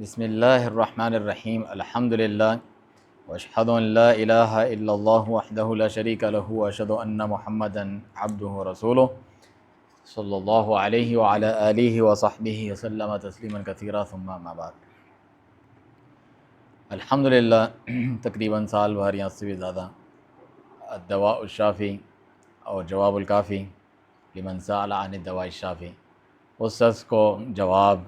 بسم اللہ الرحمن الرحیم الحمد للہ واشہد ان لا الہ الا اللہ وحدہ لا شریک لہ واشہد ان محمدا عبدہ ورسولہ صلی اللہ علیہ وعلی آلہ وصحبہ وسلم تسلیما کثیرا ثم اما بعد۔ الحمد للہ تقریباً سال بھر یا سے بھی زیادہ الدواء الشافی اور جواب الکافی لمن سأل عن الدواء الشافی، اس شخص کو جواب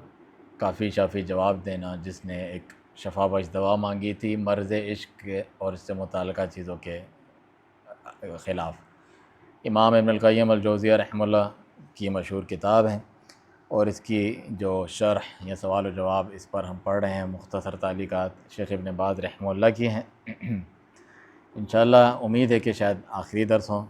کافی شافی جواب دینا جس نے ایک شفا بخش دوا مانگی تھی مرض عشق اور اس سے متعلقہ چیزوں کے خلاف۔ امام ابن القیم الجوزیہ رحمہ اللہ کی مشہور کتاب ہے، اور اس کی جو شرح یا سوال و جواب اس پر ہم پڑھ رہے ہیں، مختصر تعلیقات شیخ ابن باز رحمہ اللہ کی ہیں۔ انشاءاللہ امید ہے کہ شاید آخری درس ہوں۔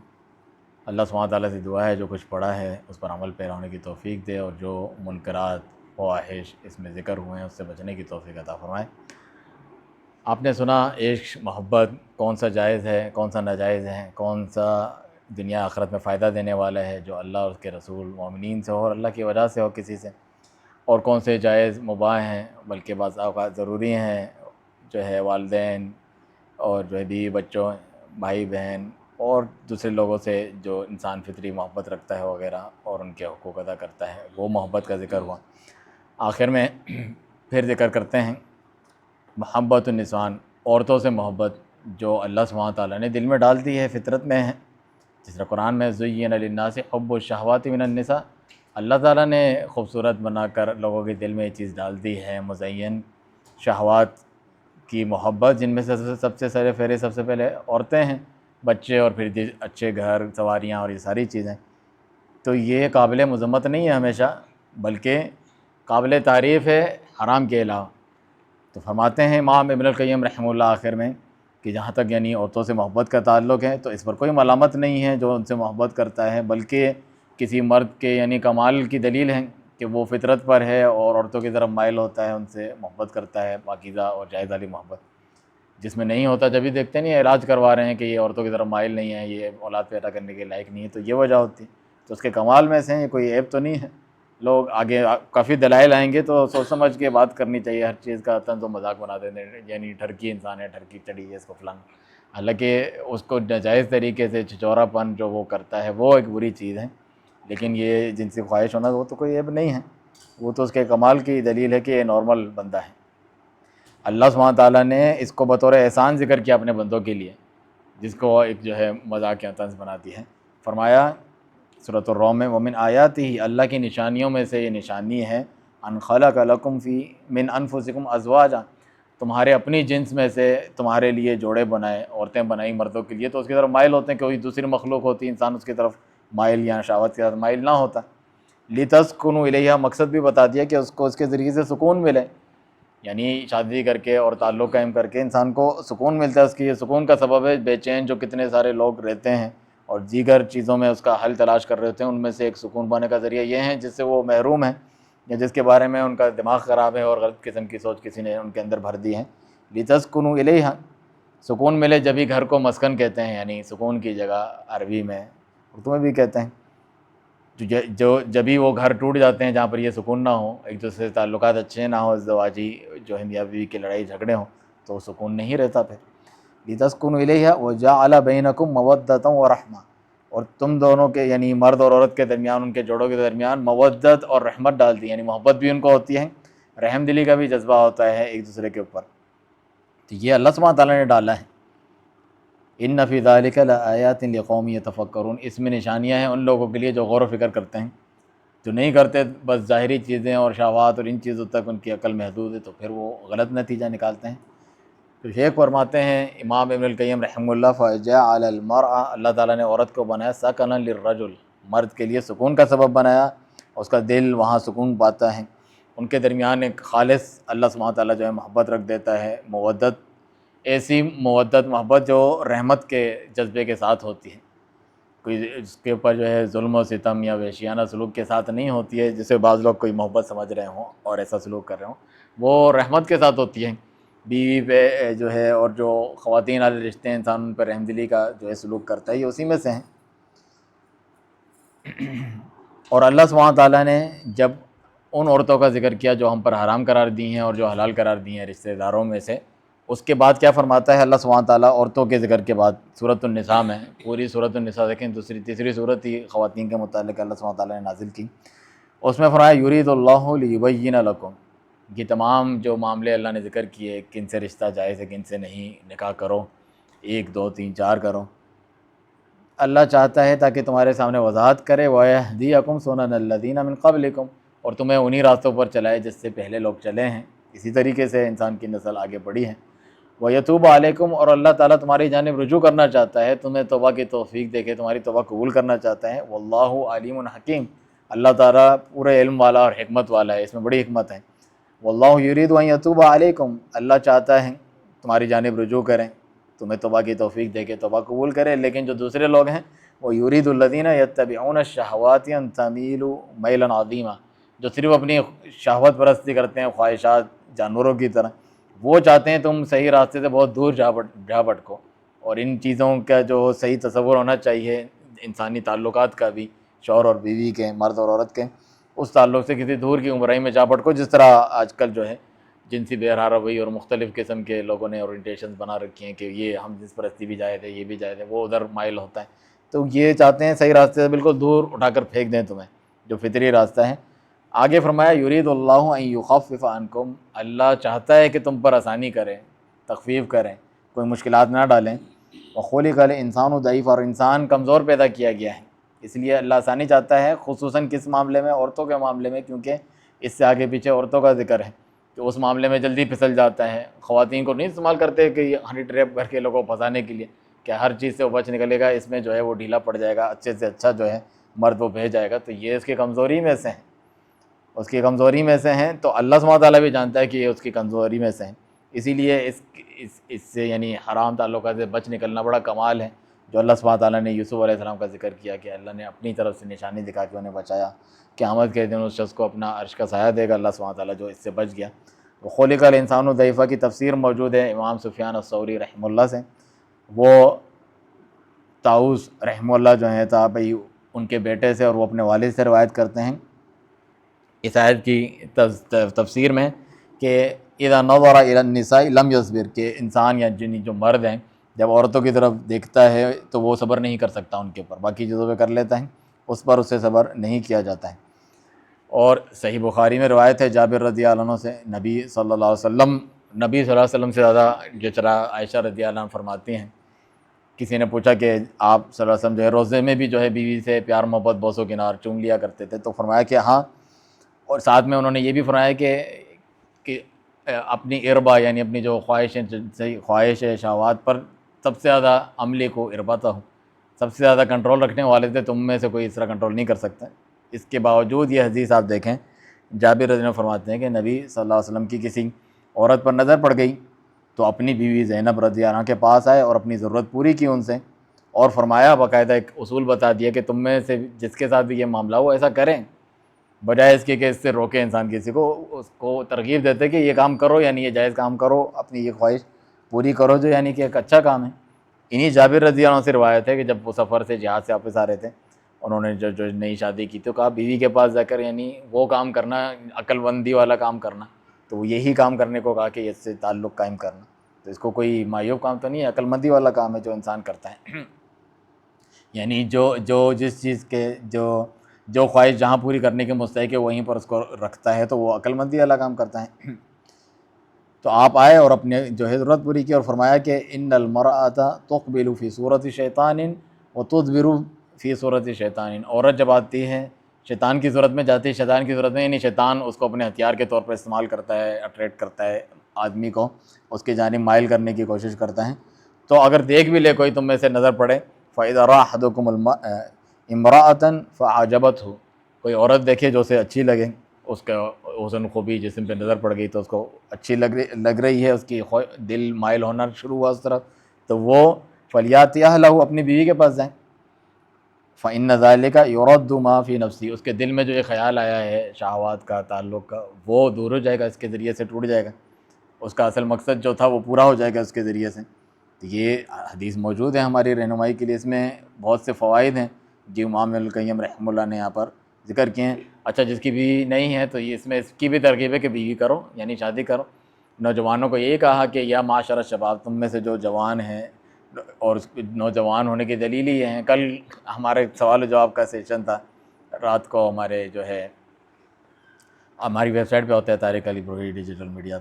اللہ سبحانہ تعالیٰ سے دعا ہے جو کچھ پڑھا ہے اس پر عمل پیرا ہونے کی توفیق دے، اور جو منکرات فواحش اس میں ذکر ہوئے ہیں اس سے بچنے کی توفیق عطا فرمائے۔ آپ نے سنا عشق محبت کون سا جائز ہے، کون سا ناجائز ہے، کون سا دنیا آخرت میں فائدہ دینے والا ہے جو اللہ اور اس کے رسول مومنین سے ہو اور اللہ کی وجہ سے ہو کسی سے، اور کون سے جائز مباح ہیں بلکہ بعض اوقات ضروری ہیں، جو ہے والدین اور جو ہے بیوی بچوں بھائی بہن اور دوسرے لوگوں سے جو انسان فطری محبت رکھتا ہے وغیرہ اور ان کے حقوق ادا کرتا ہے، وہ محبت کا ذکر ہوا۔ آخر میں پھر ذکر کرتے ہیں محبت النسوان، عورتوں سے محبت جو اللہ سبحانہ تعالیٰ نے دل میں ڈال دی ہے، فطرت میں ہے۔ جس طرح قرآن میں زین للناس حب الشہوات من النساء، اللہ تعالیٰ نے خوبصورت بنا کر لوگوں کے دل میں یہ چیز ڈال دی ہے، مزین شہوات کی محبت، جن میں سے سب سے سر فہرست سب سے پہلے عورتیں ہیں، بچے اور پھر اچھے گھر سواریاں اور یہ ساری چیزیں۔ تو یہ قابل مذمت نہیں ہے ہمیشہ، بلکہ قابل تعریف ہے حرام کے علاوہ۔ تو فرماتے ہیں امام ابن القیم رحمہ اللہ آخر میں کہ جہاں تک یعنی عورتوں سے محبت کا تعلق ہے تو اس پر کوئی ملامت نہیں ہے جو ان سے محبت کرتا ہے، بلکہ کسی مرد کے یعنی کمال کی دلیل ہے کہ وہ فطرت پر ہے اور عورتوں کی طرف مائل ہوتا ہے، ان سے محبت کرتا ہے، پاکیزہ اور جائز والی محبت۔ جس میں نہیں ہوتا جبھی دیکھتے نہیں علاج کروا رہے ہیں کہ یہ عورتوں کی طرف مائل نہیں ہے، یہ اولاد پیدا کرنے کے لائق نہیں ہے، تو یہ وجہ ہوتی ہے۔ تو اس کے کمال میں سے یہ کوئی عیب تو نہیں ہے۔ لوگ آگے کافی دلائل آئیں گے تو سوچ سمجھ کے بات کرنی چاہیے، ہر چیز کا طنز و مذاق بنا دیتے ہیں، یعنی ٹھرکی انسان ہے، ٹھرکی چڑھی ہے اس کو فلاں، حالانکہ اس کو ناجائز طریقے سے چچورا پن جو وہ کرتا ہے وہ ایک بری چیز ہے، لیکن یہ جنسی خواہش ہونا وہ تو کوئی عیب نہیں ہے، وہ تو اس کے کمال کی دلیل ہے کہ یہ نارمل بندہ ہے۔ اللہ سبحانہ تعالیٰ نے اس کو بطور احسان ذکر کیا اپنے بندوں کے لیے، جس کو ایک جو ہے مذاق یا طنز بناتی ہے۔ فرمایا سورۃ الروم میں ومن آیاتہ، اللہ کی نشانیوں میں سے یہ نشانی ہے ان خلق لکم فی من انفسکم ازواجا، تمہارے اپنی جنس میں سے تمہارے لیے جوڑے بنائے، عورتیں بنائی مردوں کے لیے، تو اس کی طرف مائل ہوتے ہیں، کوئی دوسری مخلوق ہوتی ہے انسان اس کی طرف مائل یا شہوت کی طرف مائل نہ ہوتا۔ لتسکنوا الیہا، مقصد بھی بتا دیا کہ اس کو اس کے ذریعے سے سکون ملے، یعنی شادی کر کے اور تعلق قائم کر کے انسان کو سکون ملتا ہے، اس کی یہ سکون کا سبب ہے۔ بے چین جو کتنے سارے لوگ رہتے ہیں اور دیگر چیزوں میں اس کا حل تلاش کر رہے ہوتے ہیں، ان میں سے ایک سکون پانے کا ذریعہ یہ ہیں جس سے وہ محروم ہیں یا جس کے بارے میں ان کا دماغ خراب ہے اور غلط قسم کی سوچ کسی نے ان کے اندر بھر دی ہے۔ لتسکنوا الیہا، سکون ملے، جبھی گھر کو مسکن کہتے ہیں، یعنی سکون کی جگہ عربی میں، اردو میں بھی کہتے ہیں۔ جو جبھی وہ گھر ٹوٹ جاتے ہیں جہاں پر یہ سکون نہ ہو، ایک دوسرے سے تعلقات اچھے نہ ہو، ازدواجی جو ہے میاں بیوی کی لڑائی جھگڑے ہوں، تو سکون نہیں رہتا پھر۔ لتسکنوا الیہا وجعل بینکم مودۃ ورحمہ، اور تم دونوں کے یعنی مرد اور عورت کے درمیان، ان کے جوڑوں کے درمیان مودت اور رحمت ڈال دی، یعنی محبت بھی ان کو ہوتی ہے، رحم دلی کا بھی جذبہ ہوتا ہے ایک دوسرے کے اوپر، تو یہ اللہ سبحانہ تعالیٰ نے ڈالا ہے۔ ان فی ذلک لآیات لقوم یتفکرون، اس میں نشانیاں ہیں ان لوگوں کے لیے جو غور و فکر کرتے ہیں، جو نہیں کرتے بس ظاہری چیزیں اور شہوات اور ان چیزوں تک ان کی عقل محدود ہے، تو پھر وہ غلط نتیجہ نکالتے ہیں۔ تو شیخ فرماتے ہیں امام ابن القیم رحمہ اللہ فجعل المرأة، اللہ تعالیٰ نے عورت کو بنایا سکنا للرجل، مرد کے لیے سکون کا سبب بنایا، اس کا دل وہاں سکون پاتا ہے، ان کے درمیان ایک خالص اللہ سبحانہ تعالیٰ جو ہے محبت رکھ دیتا ہے، مودت، ایسی مودت محبت جو رحمت کے جذبے کے ساتھ ہوتی ہے، کوئی اس کے اوپر جو ہے ظلم و ستم یا وحشیانہ سلوک کے ساتھ نہیں ہوتی ہے، جسے بعض لوگ کوئی محبت سمجھ رہے ہوں اور ایسا سلوک کر رہے ہوں، وہ رحمت کے ساتھ ہوتی ہے۔ بیوی پہ جو ہے اور جو خواتین والے رشتے ہیں، انسان ان پہ رحم دلی کا جو ہے سلوک کرتا ہے، یہ اسی میں سے ہیں۔ اور اللہ سبحانہ تعالیٰ نے جب ان عورتوں کا ذکر کیا جو ہم پر حرام قرار دی ہیں اور جو حلال قرار دی ہیں رشتہ داروں میں سے۔ اس کے بعد کیا فرماتا ہے اللہ سبحانہ تعالیٰ عورتوں کے ذکر کے بعد؟ سورۃ النساء میں، پوری سورۃ النساء دیکھیں، تیسری سورت ہی خواتین کے متعلق اللہ سبحانہ تعالیٰ نے نازل کی۔ اس میں فرمایا یرید اللہ لیبین لکم، یہ تمام جو معاملے اللہ نے ذکر کیے، کن سے رشتہ جائز ہے کن سے نہیں، نکاح کرو، 1 2 3 4 کرو، اللہ چاہتا ہے تاکہ تمہارے سامنے وضاحت کرے، وَيَهْدِيَكُمْ سُنَنَ الَّذِينَ مِن قَبْلِكُمْ، اور تمہیں انہی راستوں پر چلائے جس سے پہلے لوگ چلے ہیں، اسی طریقے سے انسان کی نسل آگے بڑھی ہے۔ وَيَتُوبَ عَلَيْكُمْ، اور اللہ تعالیٰ تمہاری جانب رجوع کرنا چاہتا ہے، تمہیں توبہ کی توفیق دے کے تمہاری توبہ قبول کرنا چاہتا ہے۔ وَاللَّهُ عَلِيمٌ حَكِيمٌ، اللہ تعالیٰ پورے علم والا اور حکمت والا ہے، اس میں بڑی حکمت ہے۔ وَاللَّهُ يُرِيدُ أَن يَتُوبَ عَلَيْكُمْ، اللہ چاہتا ہے تمہاری جانب رجوع کریں، تمہیں توبہ کی توفیق دے کے توبہ قبول کرے۔ لیکن جو دوسرے لوگ ہیں، وہ یرید الذین یتبعون الشہوات ان تمیلوا میلا عظیما، جو صرف اپنی شہوت پرستی کرتے ہیں، خواہشات جانوروں کی طرح، وہ چاہتے ہیں تم صحیح راستے سے بہت دور جا بھٹکو، اور ان چیزوں کا جو صحیح تصور ہونا چاہیے انسانی تعلقات کا بھی، شوہر اور بیوی کے، مرد اور عورت کے، اس تعلق سے کسی دور کی گمراہی میں جا بھٹکو، جس طرح آج کل جو ہے جنسی بے روی اور مختلف قسم کے لوگوں نے اورینٹیشنز بنا رکھی ہیں کہ یہ ہم جنس پرستی بھی جائز ہے، یہ بھی جائز ہے، وہ ادھر مائل ہوتا ہے، تو یہ چاہتے ہیں صحیح راستے سے بالکل دور اٹھا کر پھینک دیں تمہیں، جو فطری راستہ ہے۔ آگے فرمایا یرید اللہ ان یخفف عنکم، اللہ چاہتا ہے کہ تم پر آسانی کرے، تخفیف کریں، کوئی مشکلات نہ ڈالیں۔ وخلق الانسان ضعیفا، اور انسان کمزور پیدا کیا گیا ہے، اس لیے اللہ آسانی چاہتا ہے، خصوصاً کس معاملے میں؟ عورتوں کے معاملے میں، کیونکہ اس سے آگے پیچھے عورتوں کا ذکر ہے کہ اس معاملے میں جلدی پھسل جاتا ہے۔ خواتین کو نہیں استعمال کرتے کہ یہ ہنی ٹریپ کر کے لوگوں کو پھنسانے کے لیے کہ ہر چیز سے وہ بچ نکلے گا، اس میں جو ہے وہ ڈھیلا پڑ جائے گا، اچھے سے اچھا جو ہے مرد وہ بھیج جائے گا، تو یہ اس کی کمزوری میں سے ہیں، اس کی کمزوری میں سے ہیں، تو اللہ سبحانہ تعالیٰ بھی جانتا ہے کہ یہ اس کی کمزوری میں سے ہیں، اسی لیے اس سے یعنی حرام تعلقات سے بچ نکلنا بڑا کمال ہے، جو اللہ سبحانہ تعالیٰ نے یوسف علیہ السلام کا ذکر کیا کہ اللہ نے اپنی طرف سے نشانی دکھا کے انہیں بچایا، قیامت کے دن اس شخص کو اپنا عرش کا سایہ دے گا اللہ سبحانہ تعالیٰ جو اس سے بچ گیا۔ خلق الانسان ضعیفا کی تفسیر موجود ہے امام سفیان الثوری رحمہ اللہ سے، وہ طاؤس رحمہ اللہ جو ہیں تابعی، ان کے بیٹے سے اور وہ اپنے والد سے روایت کرتے ہیں اس آیت کی تفسیر میں کہ اذا نظر الى النساء لم يصبر، کہ انسان یا جو مرد ہیں جب عورتوں کی طرف دیکھتا ہے تو وہ صبر نہیں کر سکتا ان کے اوپر، باقی چیزوں پہ کر لیتا ہے، اس پر اسے صبر نہیں کیا جاتا ہے۔ اور صحیح بخاری میں روایت ہے جابر رضی اللہ عنہ سے، نبی صلی اللہ علیہ وسلم سے زیادہ جس طرح عائشہ رضی اللہ عنہ فرماتی ہیں، کسی نے پوچھا کہ آپ صلی اللہ علیہ وسلم جو ہے روزے میں بھی جو ہے بیوی سے پیار محبت بوس و کنار چوم لیا کرتے تھے، تو فرمایا کہ ہاں، اور ساتھ میں انہوں نے یہ بھی فرمایا کہ اپنی اربا یعنی اپنی جو خواہش شہوات پر سب سے زیادہ عملی کو ارباتا ہوں، سب سے زیادہ کنٹرول رکھنے والے تھے، تم میں سے کوئی اس طرح کنٹرول نہیں کر سکتا۔ اس کے باوجود یہ حدیث آپ دیکھیں، جابر رضی اللہ عنہ فرماتے ہیں کہ نبی صلی اللہ علیہ وسلم کی کسی عورت پر نظر پڑ گئی تو اپنی بیوی زینب رضی اللہ عنہ کے پاس آئے اور اپنی ضرورت پوری کی ان سے، اور فرمایا باقاعدہ ایک اصول بتا دیا کہ تم میں سے جس کے ساتھ بھی یہ معاملہ ہو ایسا کریں، بجائے اس کے کہ اس سے روکے انسان کسی کو، اس کو ترغیب دیتے کہ یہ کام کرو، یعنی یہ جائز کام کرو، اپنی یہ خواہش پوری کرو جو یعنی کہ ایک اچھا کام ہے۔ انہی جابر رضی اللہ عنہ سے روایت ہے کہ جب وہ سفر سے جہاد سے واپس آ رہے تھے، انہوں نے جو نئی شادی کی تو کہا بیوی کے پاس جا کر یعنی وہ کام کرنا، عقل مندی والا کام کرنا، تو وہ یہی کام کرنے کو کہا کہ اس سے تعلق قائم کرنا، تو اس کو کوئی معیوب کام تو نہیں ہے، عقل مندی والا کام ہے جو انسان کرتا ہے، یعنی جو جس چیز کے جو خواہش جہاں پوری کرنے کے مستحق ہے وہیں پر اس کو رکھتا ہے تو وہ عقل مندی والا کام کرتا ہے۔ تو آپ آئے اور اپنے جو ہے ضرورت پوری کی، اور فرمایا کہ ان المرأۃ تقبل فی صورت شیطان وتدبر فی صورت شیطان، عورت جب آتی ہے شیطان کی صورت میں جاتی ہے، شیطان کی صورت میں یعنی شیطان اس کو اپنے ہتھیار کے طور پر استعمال کرتا ہے، اٹریکٹ کرتا ہے آدمی کو، اس کی جانب مائل کرنے کی کوشش کرتا ہے۔ تو اگر دیکھ بھی لے کوئی تم میں سے نظر پڑے، فَإِذَا رَأَى أَحَدُكُمُ امرأۃ فَأَعْجَبَتْهُ، کوئی عورت دیکھے جو اسے اچھی لگے، اس کا حسن خوبی جسم پہ نظر پڑ گئی تو اس کو اچھی لگ رہی ہے، اس کی دل مائل ہونا شروع ہوا اس طرف، تو وہ فَلْيَأْتِ أَهْلَهُ، اپنی بیوی کے پاس جائیں، فَإِنَّ ذَلِكَ يُرَدُّ مَا فِي نَفْسِهِ، اس کے دل میں جو یہ خیال آیا ہے شہوات کا، تعلق کا، وہ دور ہو جائے گا، اس کے ذریعے سے ٹوٹ جائے گا، اس کا اصل مقصد جو تھا وہ پورا ہو جائے گا اس کے ذریعے سے۔ تو یہ حدیث موجود ہے ہماری رہنمائی کے لیے، اس میں بہت سے فوائد ہیں جو امام ابن القیم رحمہ اللہ نے یہاں پر ذکر کیے ہیں۔ اچھا جس کی بیوی نہیں ہے تو یہ اس میں اس کی بھی ترغیب ہے کہ بیوی کرو، یعنی شادی کرو۔ نوجوانوں کو یہی کہا کہ یا معاشر الشباب، تم میں سے جو جوان ہیں، اور اس نوجوان ہونے کی دلیل ہی یہ ہیں، کل ہمارے سوال و جواب کا سیشن تھا رات کو، ہمارے جو ہے ہماری ویب سائٹ پہ ہوتا ہے طارق علی پروہی ڈیجیٹل میڈیا،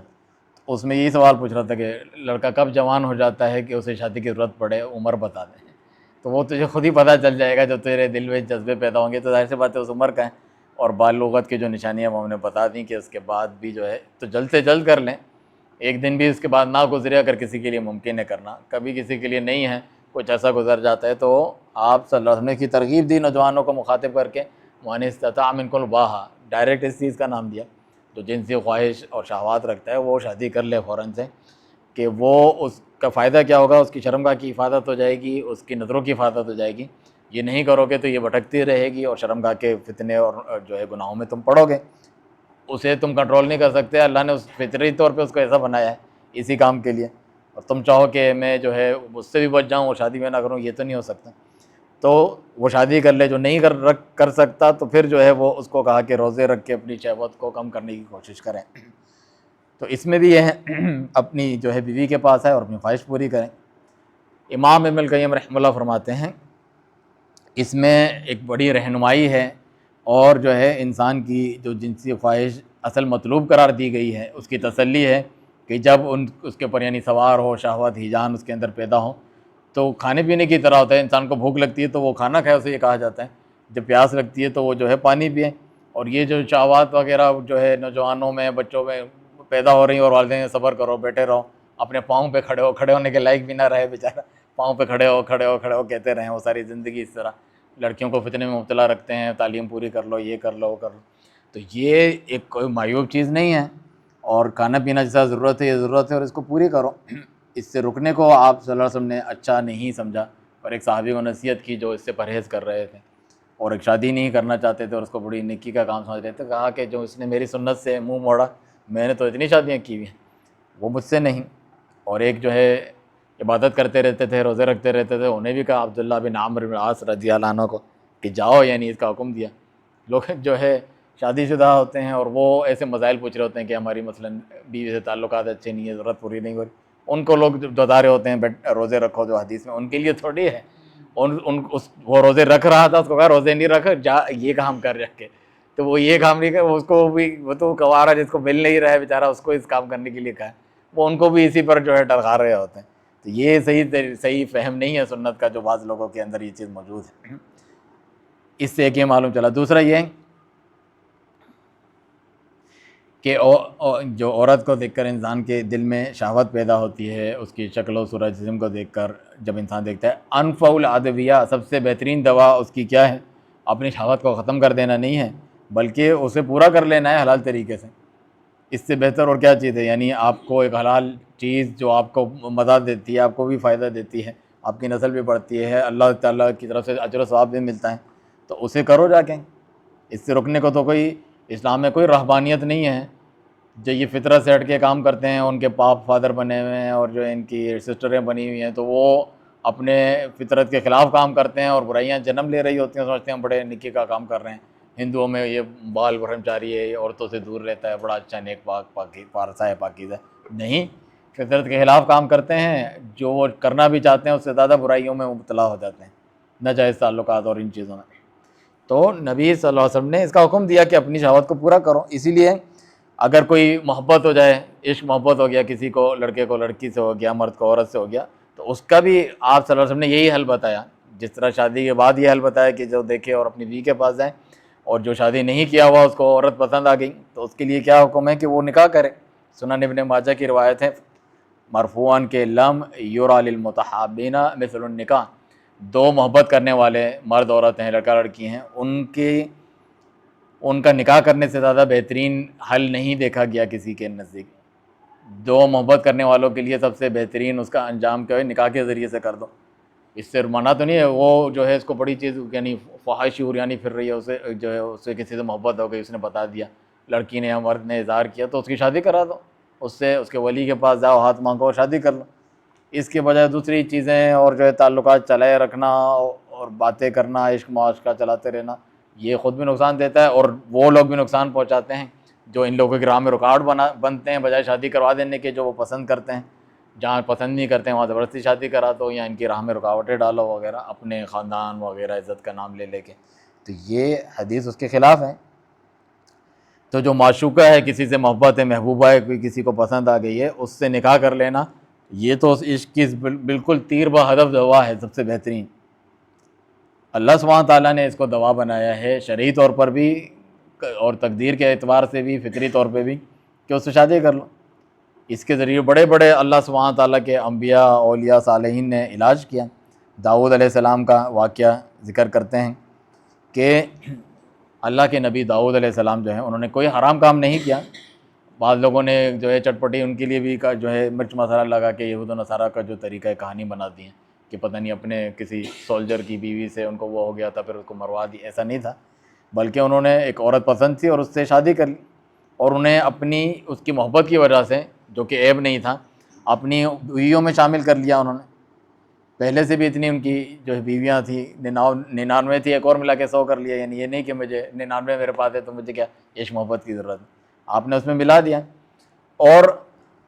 اس میں یہی سوال پوچھ رہا تھا کہ لڑکا کب جوان ہو جاتا ہے کہ اسے شادی کی ضرورت پڑے، عمر بتا دیں۔ تو وہ تجھے خود ہی پتہ چل جائے گا، جو تیرے دل میں جذبے پیدا ہوں گے، تو ظاہر سی بات ہے اس عمر کا ہے۔ اور بالغت کی جو نشانیاں وہ ہم نے بتا دیں کہ اس کے بعد بھی جو ہے تو جلد سے جلد کر لیں، ایک دن بھی اس کے بعد نہ گزرے، اگر کسی کے لیے ممکن ہے کرنا، کبھی کسی کے لیے نہیں ہے، کچھ ایسا گزر جاتا ہے، تو آپ صلی اللہ علیہ وسلم کی ترغیب دی نوجوانوں کو مخاطب کر کے، وَأَنِ اسْتَطَاعَ مِنْكُمُ الْبَاءَةَ، ڈائریکٹ اس چیز کا نام دیا، جو جنسی خواہش اور شہوات رکھتا ہے وہ شادی کر لے فوراً سے، کہ وہ اس کا فائدہ کیا ہوگا، اس کی شرمگاہ کی حفاظت ہو جائے گی، اس کی نظروں کی حفاظت ہو جائے گی۔ یہ نہیں کرو گے تو یہ بھٹکتی رہے گی اور شرمگاہ کے فتنے اور جو ہے گناہوں میں تم پڑو گے، اسے تم کنٹرول نہیں کر سکتے۔ اللہ نے اس فطری طور پہ اس کو ایسا بنایا ہے اسی کام کے لیے، اور تم چاہو کہ میں جو ہے اس سے بھی بچ جاؤں اور شادی میں نہ کروں، یہ تو نہیں ہو سکتا۔ تو وہ شادی کر لے، جو نہیں کر سکتا تو پھر جو ہے وہ اس کو کہا کہ روزے رکھ کے اپنی شہوت کو کم کرنے کی کوشش کریں۔ تو اس میں بھی یہ ہے اپنی جو ہے بیوی کے پاس ہے اور اپنی خواہش پوری کریں۔ امام ابن القیم رحمہ اللہ فرماتے ہیں اس میں ایک بڑی رہنمائی ہے، اور جو ہے انسان کی جو جنسی خواہش اصل مطلوب قرار دی گئی ہے اس کی تسلی ہے کہ جب اس کے اوپر یعنی سوار ہو شہوت ہیجان اس کے اندر پیدا ہو، تو کھانے پینے کی طرح ہوتا ہے، انسان کو بھوک لگتی ہے تو وہ کھانا کھائے، اسے یہ کہا جاتا ہے، جب پیاس لگتی ہے تو وہ جو ہے پانی پیے۔ اور یہ جو شہوات وغیرہ جو ہے نوجوانوں میں بچوں میں پیدا ہو رہی ہیں، اور والدین صبر کرو، بیٹھے رہو، اپنے پاؤں پہ کھڑے ہونے کے لائق بھی نہ رہے بیچارہ، پاؤں پہ کھڑے ہو کہتے رہیں وہ ساری زندگی اس طرح، لڑکیوں کو فتنے میں مبتلا رکھتے ہیں، تعلیم پوری کر لو، یہ کر لو وہ کر لو۔ تو یہ ایک کوئی معیوب چیز نہیں ہے، اور کھانا پینا جیسا ضرورت ہے یہ ضرورت ہے، اور اس کو پوری کرو۔ اس سے رکنے کو آپ صلی اللہ علیہ وسلم نے اچھا نہیں سمجھا، اور ایک صحابی کو نصیحت کی جو اس سے پرہیز کر رہے تھے اور ایک شادی نہیں کرنا چاہتے تھے اور اس کو بڑی نیکی کا کام سمجھ رہے تھے، کہا کہ جو اس نے میری سنت سے منہ موڑا، میں نے تو اتنی شادیاں کی ہوئی ہیں، وہ مجھ سے نہیں۔ اور ایک جو ہے عبادت کرتے رہتے تھے، روزے رکھتے رہتے تھے، انہیں بھی کہا عبداللہ بن عامر بن العاص رضی اللہ عنہ کو کہ جاؤ، یعنی اس کا حکم دیا۔ لوگ جو ہے شادی شدہ ہوتے ہیں اور وہ ایسے مسائل پوچھ رہے ہوتے ہیں کہ ہماری مثلاً بیوی سے تعلقات اچھے نہیں ہیں، ضرورت پوری نہیں ہو رہی، ان کو لوگ بتا رہے ہوتے ہیں روزے رکھو، جو حدیث میں ان کے لیے تھوڑی ہے، وہ روزے رکھ رہا تھا، اس کو کہا روزے نہیں رکھ، جا یہ کام کر رکھ کے، تو وہ یہ کام نہیں کر، اس کو بھی وہ تو کوارا جس کو مل نہیں رہا ہے بیچارہ، اس کو اس کام کرنے کے لیے کہا ہے، وہ ان کو بھی اسی پر جو ہے ٹرکا رہے ہوتے ہیں۔ تو یہ صحیح فہم نہیں ہے سنت کا، جو بعض لوگوں کے اندر یہ چیز موجود ہے۔ اس سے ایک یہ معلوم چلا۔ دوسرا یہ کہ جو عورت کو دیکھ کر انسان کے دل میں شہوت پیدا ہوتی ہے، اس کی شکل و صورت جسم کو دیکھ کر جب انسان دیکھتا ہے، انفع الادویہ، سب سے بہترین دوا اس کی کیا ہے؟ اپنی شہوت کو ختم کر دینا نہیں ہے، بلکہ اسے پورا کر لینا ہے حلال طریقے سے۔ اس سے بہتر اور کیا چیز ہے؟ یعنی آپ کو ایک حلال چیز جو آپ کو مزہ دیتی ہے، آپ کو بھی فائدہ دیتی ہے، آپ کی نسل بھی بڑھتی ہے، اللہ تعالیٰ کی طرف سے اجر و ثواب بھی ملتا ہے، تو اسے کرو جا کے۔ اس سے رکنے کو تو کوئی اسلام میں کوئی رہبانیت نہیں ہے۔ جو یہ فطرت سے ہٹ کے کام کرتے ہیں، ان کے پاپ فادر بنے ہوئے ہیں اور جو ان کی سسٹریں بنی ہوئی ہیں، تو وہ اپنے فطرت کے خلاف کام کرتے ہیں اور برائیاں جنم لے رہی ہوتی ہیں، سمجھتے ہیں بڑے نیکی کا کام کر رہے ہیں۔ ہندوؤں میں یہ بال برہمچاری ہے، عورتوں سے دور رہتا ہے، بڑا اچھا نیک پارسا ہے، پاکیزہ نہیں، فطرت کے خلاف کام کرتے ہیں، جو وہ کرنا بھی چاہتے ہیں اس سے زیادہ برائیوں میں مبتلا ہو جاتے ہیں، ناجائز تعلقات اور ان چیزوں میں۔ تو نبی صلی اللہ علیہ وسلم نے اس کا حکم دیا کہ اپنی شہوت کو پورا کرو۔ اسی لیے اگر کوئی محبت ہو جائے، عشق محبت ہو گیا، کسی کو لڑکے کو لڑکی سے ہو گیا، مرد کو عورت سے ہو گیا، تو اس کا بھی آپ صلی اللہ علیہ وسلم نے یہی حل بتایا، جس طرح شادی کے بعد یہ حل بتایا کہ جو دیکھے اور اپنی بیوی کے پاس جائیں، اور جو شادی نہیں کیا ہوا اس کو عورت پسند آ گئی تو اس کے لیے کیا حکم ہے کہ وہ نکاح کرے۔ سنن ابن ماجہ کی روایت ہے مرفوعاً کہ لم یرا للمتحابین مثل النکاح، دو محبت کرنے والے مرد عورت ہیں، لڑکا لڑکی ہیں، ان کا نکاح کرنے سے زیادہ بہترین حل نہیں دیکھا گیا کسی کے نزدیک۔ دو محبت کرنے والوں کے لیے سب سے بہترین اس کا انجام کیا ہے؟ نکاح کے ذریعے سے کر دو۔ اس سے منع تو نہیں ہے، وہ جو ہے اس کو بڑی چیز یعنی فحش یعنی پھر رہی ہے، اسے جو ہے اس سے کسی سے محبت ہو گئی، اس نے بتا دیا، لڑکی نے یا مرد نے اظہار کیا، تو اس کی شادی کرا دو، اس سے اس کے ولی کے پاس جاؤ، ہاتھ مانگو اور شادی کر لو۔ اس کے بجائے دوسری چیزیں اور جو ہے تعلقات چلائے رکھنا اور باتیں کرنا، عشق معاشقہ چلاتے رہنا، یہ خود بھی نقصان دیتا ہے اور وہ لوگ بھی نقصان پہنچاتے ہیں جو ان لوگوں کی راہ میں رکاوٹ بنتے ہیں، بجائے شادی کروا دینے کے جو وہ پسند کرتے ہیں، جہاں پسند نہیں کرتے ہیں وہاں زبردستی شادی کرا دو یا ان کی راہ میں رکاوٹیں ڈالو وغیرہ، اپنے خاندان وغیرہ عزت کا نام لے لے کے، تو یہ حدیث اس کے خلاف ہے۔ تو جو معشوقہ ہے، کسی سے محبت ہے، محبوبہ ہے، کوئی کسی کو پسند آ گئی ہے، اس سے نکاح کر لینا، یہ تو اس عشق کی بالکل تیر بہ ہدف دوا ہے، سب سے بہترین۔ اللہ سبحانہ تعالیٰ نے اس کو دوا بنایا ہے شرعی طور پر بھی اور تقدیر کے اعتبار سے بھی، فطری طور پہ بھی، کہ اس سے شادی کر لو۔ اس کے ذریعے بڑے بڑے اللہ سبحانہ تعالیٰ کے انبیاء، اولیاء، صالحین نے علاج کیا۔ داؤد علیہ السلام کا واقعہ ذکر کرتے ہیں کہ اللہ کے نبی داؤد علیہ السلام جو ہیں انہوں نے کوئی حرام کام نہیں کیا۔ بعض لوگوں نے جو ہے چٹپٹی ان کے لیے بھی جو ہے مرچ مسالہ لگا کے یہود و نصارہ کا جو طریقہ ہے کہانی بنا دی ہے کہ پتہ نہیں اپنے کسی سولجر کی بیوی سے ان کو وہ ہو گیا تھا پھر اس کو مروا دی، ایسا نہیں تھا، بلکہ انہوں نے ایک عورت پسند تھی اور اس سے شادی کر لی، اور انہیں اپنی اس کی محبت کی وجہ سے، جو کہ عیب نہیں تھا، اپنی بیویوں میں شامل کر لیا انہوں نے۔ پہلے سے بھی اتنی ان کی جو بیویاں تھیں 99 تھی، ایک اور ملا کے 100 کر لیا، یعنی یہ نہیں کہ مجھے 99 میرے پاس ہے تو مجھے کیا عشق محبت کی ضرورت ہے، آپ نے اس میں ملا دیا۔ اور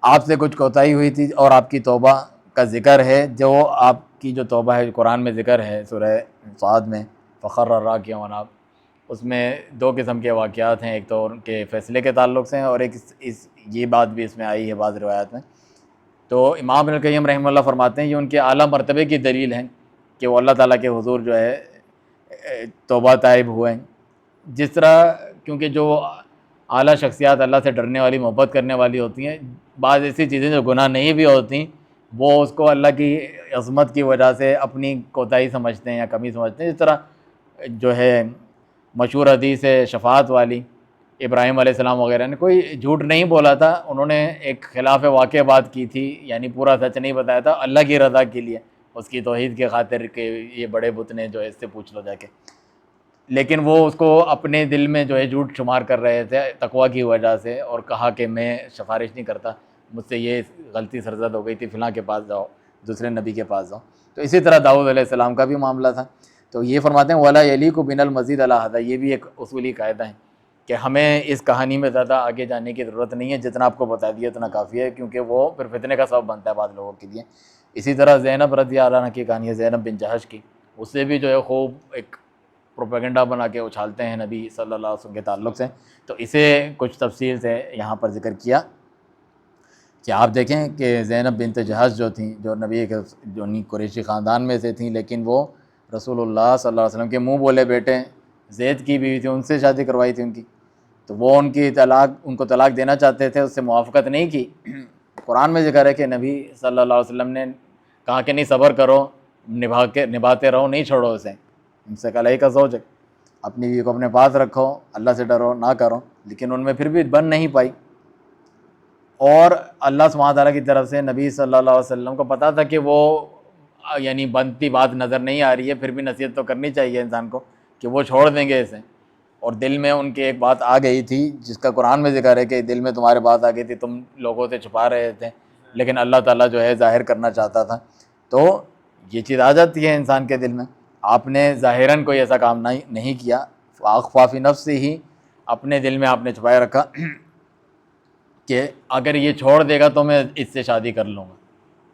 آپ سے کچھ کوتاہی ہوئی تھی اور آپ کی توبہ کا ذکر ہے، جو آپ کی جو توبہ ہے قرآن میں ذکر ہے سورہ صاد میں، فخر راکعا وناب، اس میں 2 قسم کے واقعات ہیں، ایک تو ان کے فیصلے کے تعلق سے ہیں اور ایک یہ بات بھی اس میں آئی ہے بعض روایات میں۔ تو امام ابن القیم رحمہ اللہ فرماتے ہیں یہ ان کے اعلیٰ مرتبے کی دلیل ہے کہ وہ اللہ تعالیٰ کے حضور جو ہے توبہ طائب ہوئے ہیں۔ جس طرح کیونکہ جو اعلیٰ شخصیات اللہ سے ڈرنے والی، محبت کرنے والی ہوتی ہیں، بعض ایسی چیزیں جو گناہ نہیں بھی ہوتی وہ اس کو اللہ کی عظمت کی وجہ سے اپنی کوتاہی سمجھتے ہیں یا کمی سمجھتے ہیں۔ جس طرح جو ہے مشہور حدیث ہے شفاعت والی، ابراہیم علیہ السلام وغیرہ نے کوئی جھوٹ نہیں بولا تھا، انہوں نے ایک خلاف واقع بات کی تھی، یعنی پورا سچ نہیں بتایا تھا اللہ کی رضا کے لیے، اس کی توحید کے خاطر کہ یہ بڑے بت نے جو ہے اس سے پوچھ لو جا کے، لیکن وہ اس کو اپنے دل میں جو ہے جھوٹ شمار کر رہے تھے تقویٰ کی وجہ سے، اور کہا کہ میں سفارش نہیں کرتا، مجھ سے یہ غلطی سرزد ہو گئی تھی، فلاں کے پاس جاؤ، دوسرے نبی کے پاس جاؤ۔ تو اسی طرح داؤد علیہ السلام کا بھی معاملہ تھا۔ تو یہ فرماتے ہیں وَلَا يَلِيقُ بِنَا الْمَزِيدَ عَلَىٰ هَذَا، یہ بھی ایک اصولی قاعدہ ہے کہ ہمیں اس کہانی میں زیادہ آگے جانے کی ضرورت نہیں ہے، جتنا آپ کو بتا دیا اتنا کافی ہے، کیونکہ وہ پھر فتنے کا سبب بنتا ہے بعض لوگوں کے لیے۔ اسی طرح زینب رضی اللہ عنہ کی کہانی ہے، زینب بن جہش کی، اس سے بھی جو ہے خوب ایک پروپیگنڈا بنا کے اچھالتے ہیں نبی صلی اللہ علیہ وسلم کے تعلق سے۔ تو اسے کچھ تفصیل سے یہاں پر ذکر کیا کہ آپ دیکھیں کہ زینب بنت جہش جو تھیں، جو نبی کے جو قریشی خاندان میں سے تھیں، لیکن وہ رسول اللہ صلی اللہ علیہ وسلم کے منہ بولے بیٹے زید کی بیوی تھی، ان سے شادی کروائی تھی ان کی، تو وہ ان کو طلاق دینا چاہتے تھے، اس سے موافقت نہیں کی۔ قرآن میں ذکر ہے کہ نبی صلی اللہ علیہ وسلم نے کہا کہ نہیں، صبر کرو، نبھاتے رہو، نہیں چھوڑو اسے، ان سے کہا کا زوج ہے، اپنی بیوی کو اپنے پاس رکھو، اللہ سے ڈرو، نہ کرو، لیکن ان میں پھر بھی بن نہیں پائی۔ اور اللہ سبحانہ تعالیٰ کی طرف سے نبی صلی اللہ علیہ وسلم کو پتہ تھا کہ وہ یعنی بنتی بات نظر نہیں آ رہی ہے، پھر بھی نصیحت تو کرنی چاہیے انسان کو کہ وہ چھوڑ دیں گے اسے، اور دل میں ان کی ایک بات آ گئی تھی جس کا قرآن میں ذکر ہے کہ دل میں تمہارے بات آ گئی تھی، تم لوگوں سے چھپا رہے تھے، لیکن اللہ تعالیٰ جو ہے ظاہر کرنا چاہتا تھا۔ تو یہ چیز آ جاتی ہے انسان کے دل میں، آپ نے ظاہراً کوئی ایسا کام نہیں کیا، فاخفا فی نفسہ ہی، اپنے دل میں آپ نے چھپائے رکھا کہ اگر یہ چھوڑ دے گا تو میں اس سے شادی کر لوں گا۔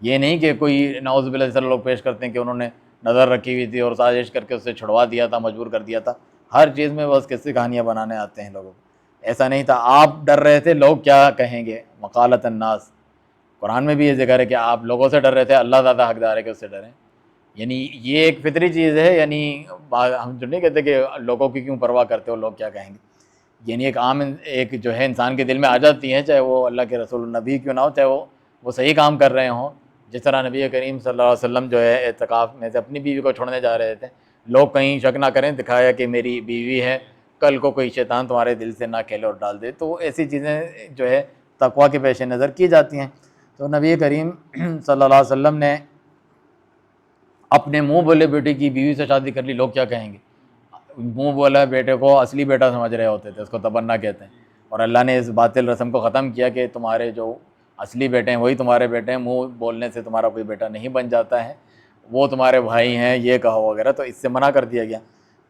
یہ نہیں کہ کوئی نعوذ باللہ جیسے لوگ پیش کرتے ہیں کہ انہوں نے نظر رکھی ہوئی تھی اور سازش کر کے اس سے چھڑوا دیا تھا، مجبور کر دیا تھا، ہر چیز میں بس کیسی کہانیاں بنانے آتے ہیں لوگوں کو، ایسا نہیں تھا، آپ ڈر رہے تھے لوگ کیا کہیں گے، مقالۃ الناس، قرآن میں بھی یہ ذکر ہے کہ آپ لوگوں سے ڈر رہے تھے، اللہ زیادہ حقدار ہے کہ اس سے ڈریں، یعنی یہ ایک فطری چیز ہے، یعنی ہم جو نہیں کہتے کہ لوگوں کی کیوں پرواہ کرتے ہو، لوگ کیا کہیں گے، یعنی ایک عام ایک جو ہے انسان کے دل میں آ جاتی ہے، چاہے وہ اللہ کے رسول نبی کیوں نہ ہو، چاہے وہ صحیح کام کر رہے ہوں، جس طرح نبی کریم صلی اللہ علیہ وسلم جو ہے اعتکاف میں سے اپنی بیوی کو چھوڑنے جا رہے تھے، لوگ کہیں شک نہ کریں، دکھایا کہ میری بیوی ہے، کل کو کوئی شیطان تمہارے دل سے نہ کھیلے اور ڈال دے، تو ایسی چیزیں جو ہے تقویٰ کے پیش نظر کی جاتی ہیں۔ تو نبی کریم صلی اللہ علیہ وسلم نے اپنے منہ بولے بیٹے کی بیوی سے شادی کر لی، لوگ کیا کہیں گے، منہ بولا بیٹے کو اصلی بیٹا سمجھ رہے ہوتے تھے، اس کو تبنہ کہتے ہیں، اور اللہ نے اس باطل رسم کو ختم کیا کہ تمہارے جو اصلی بیٹے ہیں وہی تمہارے بیٹے ہیں، منہ بولنے سے تمہارا کوئی بیٹا نہیں بن جاتا ہے، وہ تمہارے بھائی ہیں، یہ کہو وغیرہ، تو اس سے منع کر دیا گیا۔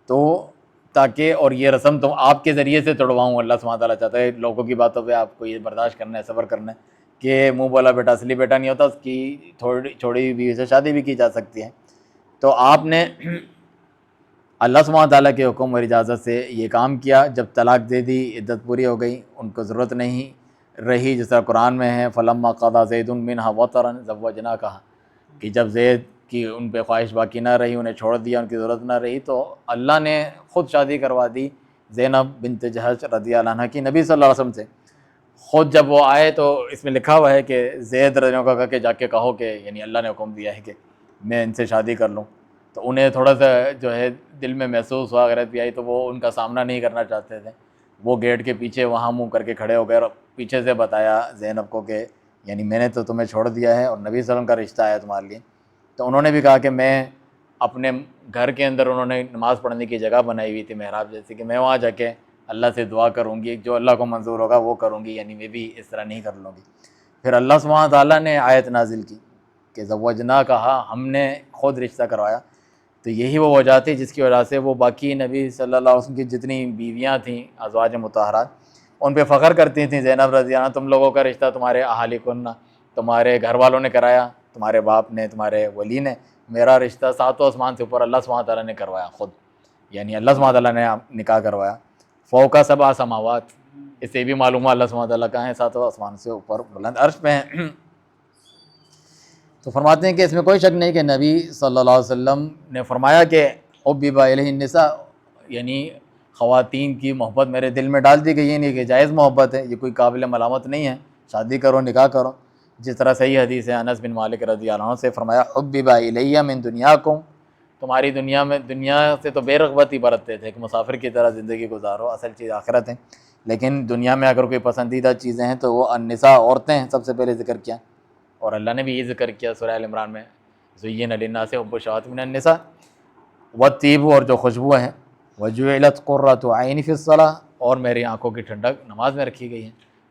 تو تاکہ اور یہ رسم تم آپ کے ذریعے سے توڑواؤں. اللہ سبحانہ تعالیٰ چاہتا ہے لوگوں کی باتوں پہ آپ کو یہ برداشت کرنا ہے, صبر کرنا ہے کہ منہ بولا بیٹا اصلی بیٹا نہیں ہوتا, اس کی چھوڑی بیوی سے شادی بھی کی جا سکتی ہے. تو آپ نے اللہ سبحانہ تعالیٰ کے حکم اور اجازت سے یہ کام کیا. جب طلاق دے دی, عدت پوری ہو گئی, ان کو ضرورت نہیں رہی, جس طرح قرآن میں ہے فلما قضى زید منها وطرا زوجناکہا, کہ جب زید کی ان پہ خواہش باقی نہ رہی, انہیں چھوڑ دیا, ان کی ضرورت نہ رہی, تو اللہ نے خود شادی کروا دی زینب بنت جہش رضی اللہ عنہ کی نبی صلی اللہ علیہ وسلم سے. خود جب وہ آئے تو اس میں لکھا ہوا ہے کہ زید رضی اللہ عنہ کا کہ جا کے کہو کہ یعنی اللہ نے حکم دیا ہے کہ میں ان سے شادی کر لوں. تو انہیں تھوڑا سا جو ہے دل میں محسوس ہوا, غیرت بھی آئی, تو وہ ان کا سامنا نہیں کرنا چاہتے تھے. وہ گیٹ کے پیچھے وہاں منہ کر کے کھڑے ہو گئے اور پیچھے سے بتایا زینب کو کہ یعنی میں نے تو تمہیں چھوڑ دیا ہے اور نبی صلی اللہ علیہ وسلم کا رشتہ ہے تمہارے لیے. تو انہوں نے بھی کہا کہ میں اپنے گھر کے اندر انہوں نے نماز پڑھنے کی جگہ بنائی ہوئی تھی محراب جیسے, کہ میں وہاں جا کے اللہ سے دعا کروں گی, جو اللہ کو منظور ہوگا وہ کروں گی, یعنی میں بھی اس طرح نہیں کر لوں گی. پھر اللہ سبحانہ تعالیٰ نے آیت نازل کی کہ زوجنا کہا, ہم نے خود رشتہ کروایا. تو یہی وہ وجہ تھی جس کی وجہ سے وہ باقی نبی صلی اللہ علیہ وسلم کی جتنی بیویاں تھیں ازواج مطہرات, ان پہ فخر کرتی تھیں زینب رضی اللہ عنہ, تم لوگوں کا رشتہ تمہارے اہالی کن, تمہارے گھر والوں نے کرایا, تمہارے باپ نے, تمہارے ولی نے, میرا رشتہ ساتوں آسمان سے اوپر اللہ سبحانہ تعالیٰ نے کروایا خود, یعنی اللہ سبحانہ تعالیٰ نے نکاح کروایا. فوق سبع سماوات, اس سے بھی معلوم ہے اللہ سبحانہ تعالیٰ کہاں ہے, ساتوں آسمان سے اوپر بلند عرش پہ ہیں. تو فرماتے ہیں کہ اس میں کوئی شک نہیں کہ نبی صلی اللہ علیہ وسلم نے فرمایا کہ حبب الیہ النساء, یعنی خواتین کی محبت میرے دل میں ڈال دی گئی, یہ نہیں کہ جائز محبت ہے, یہ کوئی قابل ملامت نہیں ہے, شادی کرو نکاح کرو. جس طرح صحیح حدیث ہے انس بن مالک رضی اللہ عنہ سے, فرمایا حبب الیہ من دنیاکم, تمہاری دنیا میں, دنیا سے تو بے رغبتی برتتے تھے کہ مسافر کی طرح زندگی گزارو, اصل چیز آخرت ہے. لیکن دنیا میں اگر کوئی پسندیدہ چیزیں ہیں تو وہ النساء, عورتیں ہیں, سب سے پہلے ذکر کیا. اور اللہ نے بھی یہ ذکر کیا سورہ ال عمران میں, زین للناس حب الشہوات من النساء والطیب, اور جو خوشبو ہیں, وجعلت قرۃ عین فی الصلاۃ, اور میری آنکھوں کی ٹھنڈک نماز میں رکھی گئی ہے.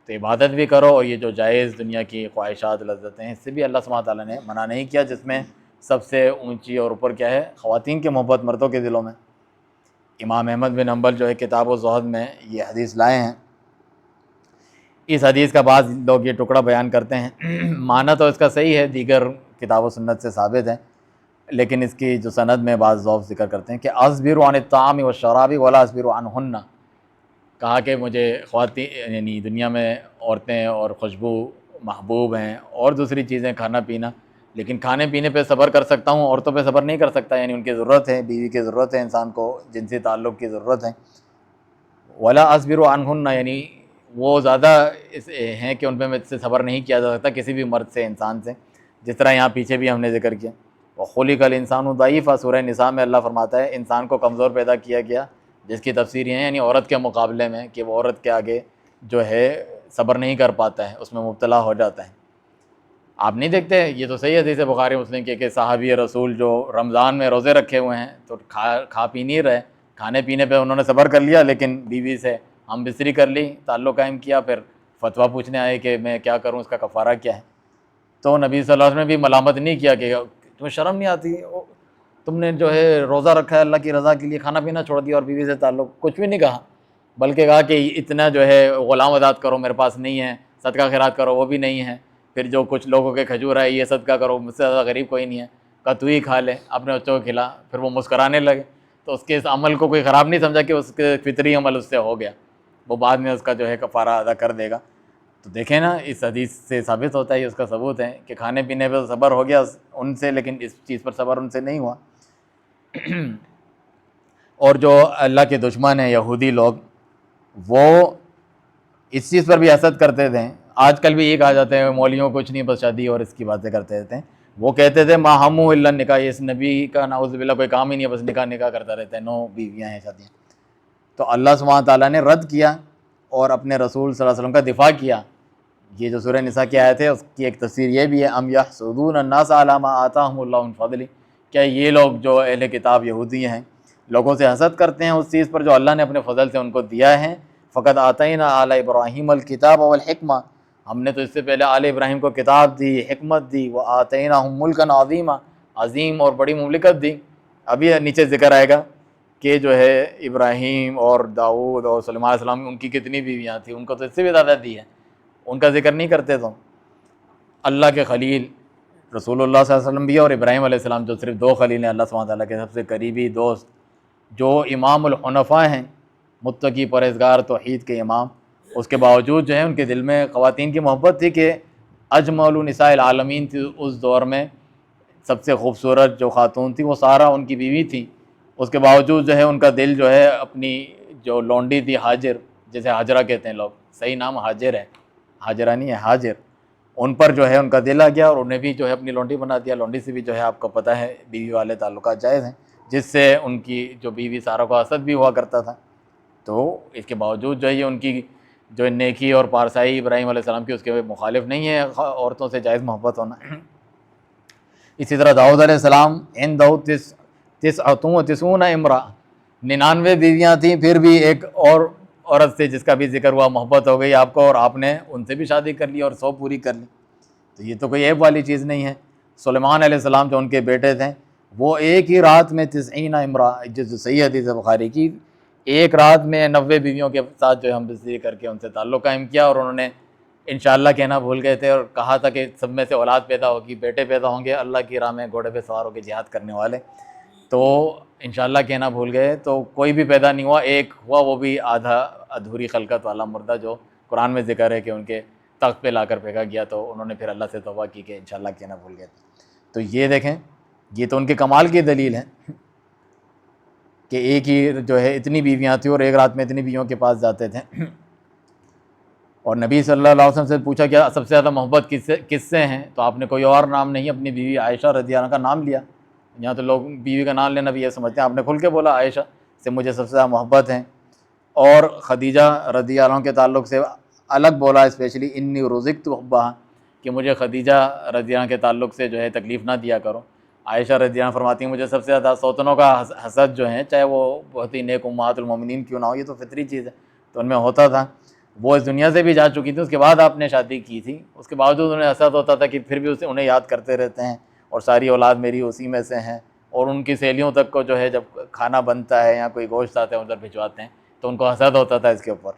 تو عبادت بھی کرو, اور یہ جو جائز دنیا کی خواہشات لذتیں ہیں اس سے بھی اللہ سبحانہ تعالیٰ نے منع نہیں کیا, جس میں سب سے اونچی اور اوپر کیا ہے, خواتین کی محبت مردوں کے دلوں میں. امام احمد بن حنبل جو ہے کتاب الزہد میں یہ حدیث لائے ہیں. اس حدیث کا بعض لوگ یہ ٹکڑا بیان کرتے ہیں, معنی تو اس کا صحیح ہے, دیگر کتاب و سنت سے ثابت ہے, لیکن اس کی جو سند میں بعض ضعف ذکر کرتے ہیں کہ اصبر عن الطعام والشراب ولا اصبر عنہن, کہا کہ مجھے خواتین یعنی دنیا میں عورتیں اور خوشبو محبوب ہیں, اور دوسری چیزیں کھانا پینا, لیکن کھانے پینے پہ صبر کر سکتا ہوں, عورتوں پہ صبر نہیں کر سکتا, یعنی ان کی ضرورت ہے, بیوی کی ضرورت ہے, انسان کو جنسی تعلق کی ضرورت ہے. ولا اصبر عنہن, یعنی وہ زیادہ ہیں کہ ان پہ میں سے صبر نہیں کیا جا سکتا کسی بھی مرد سے, انسان سے, جس طرح یہاں پیچھے بھی ہم نے ذکر کیا. وخلق الانسان ضعیفا, سورہ نساء میں اللہ فرماتا ہے انسان کو کمزور پیدا کیا گیا, جس کی تفسیر یہ ہے یعنی عورت کے مقابلے میں کہ وہ عورت کے آگے جو ہے صبر نہیں کر پاتا ہے, اس میں مبتلا ہو جاتا ہے. آپ نہیں دیکھتے, یہ تو صحیح حدیث ہے بخاری مسلم کی کہ صحابی رسول جو رمضان میں روزے رکھے ہوئے ہیں تو کھا پی نہیں رہے, کھانے پینے پہ انہوں نے صبر کر لیا, لیکن بیوی سے ہم بستری کر لی, تعلق قائم کیا, پھر فتویٰ پوچھنے آئے کہ میں کیا کروں, اس کا کفارہ کیا ہے. تو نبی صلی اللہ علیہ وسلم نے بھی ملامت نہیں کیا کہ تمہیں شرم نہیں آتی, تم نے جو ہے روزہ رکھا ہے اللہ کی رضا کے لیے, کھانا پینا چھوڑ دیا اور بیوی سے تعلق, کچھ بھی نہیں کہا, بلکہ کہا کہ اتنا جو ہے غلام آزاد کرو, میرے پاس نہیں ہے, صدقہ خیرات کرو, وہ بھی نہیں ہے, پھر جو کچھ لوگوں کے کھجور ہے یہ صدقہ کرو, مجھ سے زیادہ غریب کوئی نہیں ہے, کہا تو ہی کھا لے, اپنے بچوں کو کھلا. پھر وہ مسکرانے لگے, تو اس کے اس عمل کو کوئی خراب نہیں سمجھا کہ اس کے فطری عمل اس سے ہو گیا, وہ بعد میں اس کا جو ہے کفارہ ادا کر دے گا. تو دیکھیں نا, اس حدیث سے ثابت ہوتا ہے, اس کا ثبوت ہے کہ کھانے پینے پہ صبر ہو گیا ان سے, لیکن اس چیز پر صبر ان سے نہیں ہوا. اور جو اللہ کے دشمن ہیں یہودی لوگ, وہ اس چیز پر بھی حسد کرتے تھے. آج کل بھی یہ کہا جاتا ہے مولویوں کچھ نہیں بس شادی اور اس کی باتیں کرتے رہتے ہیں. وہ کہتے تھے ما ہم الا نکاح, اس نبی کا نعوذ باللہ کوئی کام ہی نہیں ہے, بس نکاح نکاح کرتا رہتا ہے, 9 بیویاں ہیں شادیاں. تو اللہ سبحانہ تعالیٰ نے رد کیا اور اپنے رسول صلی اللہ علیہ وسلم کا دفاع کیا. یہ جو سورہ نساء کی آیت ہے اس کی ایک تفسیر یہ بھی ہے, ام یحسدون الناس علی ما آتاہم اللہ من فضلہ, کیا یہ لوگ جو اہل کتاب یہودی ہیں لوگوں سے حسد کرتے ہیں اس چیز پر جو اللہ نے اپنے فضل سے ان کو دیا ہے. فقد آتینا آل ابراہیم الکتاب والحکمہ, ہم نے تو اس سے پہلے آل ابراہیم کو کتاب دی, حکمت دی, وآتیناہم ملکا عظیما, عظیم اور بڑی مملکت دی. ابھی نیچے ذکر آئے گا کہ جو ہے ابراہیم اور داؤد اور سلیمان علیہ السلام ان کی کتنی بیویاں تھیں، ان کو تو اس سے بھی زیادہ دی ہے، ان کا ذکر نہیں کرتے تم؟ اللہ کے خلیل رسول اللہ صلی اللہ علیہ وسلم بھی ہے، اور ابراہیم علیہ السلام جو صرف دو خلیل ہیں اللہ سبحانہ تعالیٰ کے سب سے قریبی دوست، جو امام الحنفاء ہیں، متقی پرہیزگار توحید کے امام، اس کے باوجود جو ہے ان کے دل میں خواتین کی محبت تھی کہ اجمل نساء العالمین تھی اس دور میں، سب سے خوبصورت جو خاتون تھی وہ سارا ان کی بیوی تھی، اس کے باوجود جو ہے ان کا دل جو ہے اپنی جو لونڈی تھی ہاجر، جسے حاجرہ کہتے ہیں لوگ، صحیح نام حاجر ہے، حاجرہ نہیں ہے حاجر، ان پر جو ہے ان کا دل آ گیا اور انہیں بھی جو ہے اپنی لونڈی بنا دیا۔ لونڈی سے بھی جو ہے آپ کو پتہ ہے بیوی والے تعلقات جائز ہیں، جس سے ان کی جو بیوی سارا کو حسد بھی ہوا کرتا تھا۔ تو اس کے باوجود جو ہے یہ ان کی جو نیکی اور پارسائی ابراہیم علیہ السلام کی اس کے مخالف نہیں ہے عورتوں سے جائز محبت ہونا۔ اسی طرح داؤد علیہ السلام عندہ تسعۃ و تسعون امرأۃ، 99 بیویاں تھیں، پھر بھی ایک اور عورت سے جس کا بھی ذکر ہوا محبت ہو گئی آپ کو، اور آپ نے ان سے بھی شادی کر لی اور 100 پوری کر لی، تو یہ تو کوئی عیب والی چیز نہیں ہے۔ سلیمان علیہ السلام جو ان کے بیٹے تھے وہ ایک ہی رات میں 90 امرأۃ، جو صحیح حدیث ہے بخاری کی، ایک رات میں 90 بیویوں کے ساتھ جو ہے ہم بستری کر کے ان سے تعلق قائم کیا، اور انہوں نے انشاءاللہ کہنا بھول گئے تھے اور کہا تھا کہ سب میں سے اولاد پیدا ہوگی، بیٹے پیدا ہوں گے اللہ کی راہ میں گھوڑے پہ سوار ہو کے جہاد کرنے والے، تو انشاءاللہ کہنا بھول گئے، تو کوئی بھی پیدا نہیں ہوا، ایک ہوا وہ بھی آدھا ادھوری خلقت والا مردہ جو قرآن میں ذکر ہے کہ ان کے تخت پہ لا کر پھینکا گیا، تو انہوں نے پھر اللہ سے توبہ کی کہ انشاءاللہ کہنا بھول گئے تھے۔ تو یہ دیکھیں، یہ تو ان کے کمال کی دلیل ہے کہ ایک ہی جو ہے اتنی بیویاں تھیں اور ایک رات میں اتنی بیویوں کے پاس جاتے تھے۔ اور نبی صلی اللہ علیہ وسلم سے پوچھا کیا سب سے زیادہ محبت کس سے ہیں، تو آپ نے کوئی اور نام نہیں، اپنی بیوی عائشہ رضی اللہ عنہا کا نام لیا۔ یہاں تو لوگ بیوی کا نام لینا بھی یہ سمجھتے ہیں، آپ نے کھل کے بولا عائشہ سے مجھے سب سے زیادہ محبت ہے، اور خدیجہ رضی اللہ عنہ کے تعلق سے الگ بولا اسپیشلی انی رزقت حبھا، کہ مجھے خدیجہ رضی اللہ عنہ کے تعلق سے جو ہے تکلیف نہ دیا کرو۔ عائشہ رضی اللہ عنہ فرماتی ہیں مجھے سب سے زیادہ سوتنوں کا حسد جو ہے، چاہے وہ بہت ہی نیک امہات المومنین کیوں نہ ہو، یہ تو فطری چیز ہے، تو ان میں ہوتا تھا۔ وہ اس دنیا سے بھی جا چکی تھی، اس کے بعد آپ نے شادی کی تھی، اس کے باوجود انہیں حسد ہوتا تھا کہ پھر بھی انہیں یاد کرتے رہتے ہیں، اور ساری اولاد میری اسی میں سے ہیں، اور ان کی سہیلیوں تک کو جو ہے جب کھانا بنتا ہے یا کوئی گوشت آتا ہے ادھر بھجواتے ہیں تو ان کو حسد ہوتا تھا اس کے اوپر،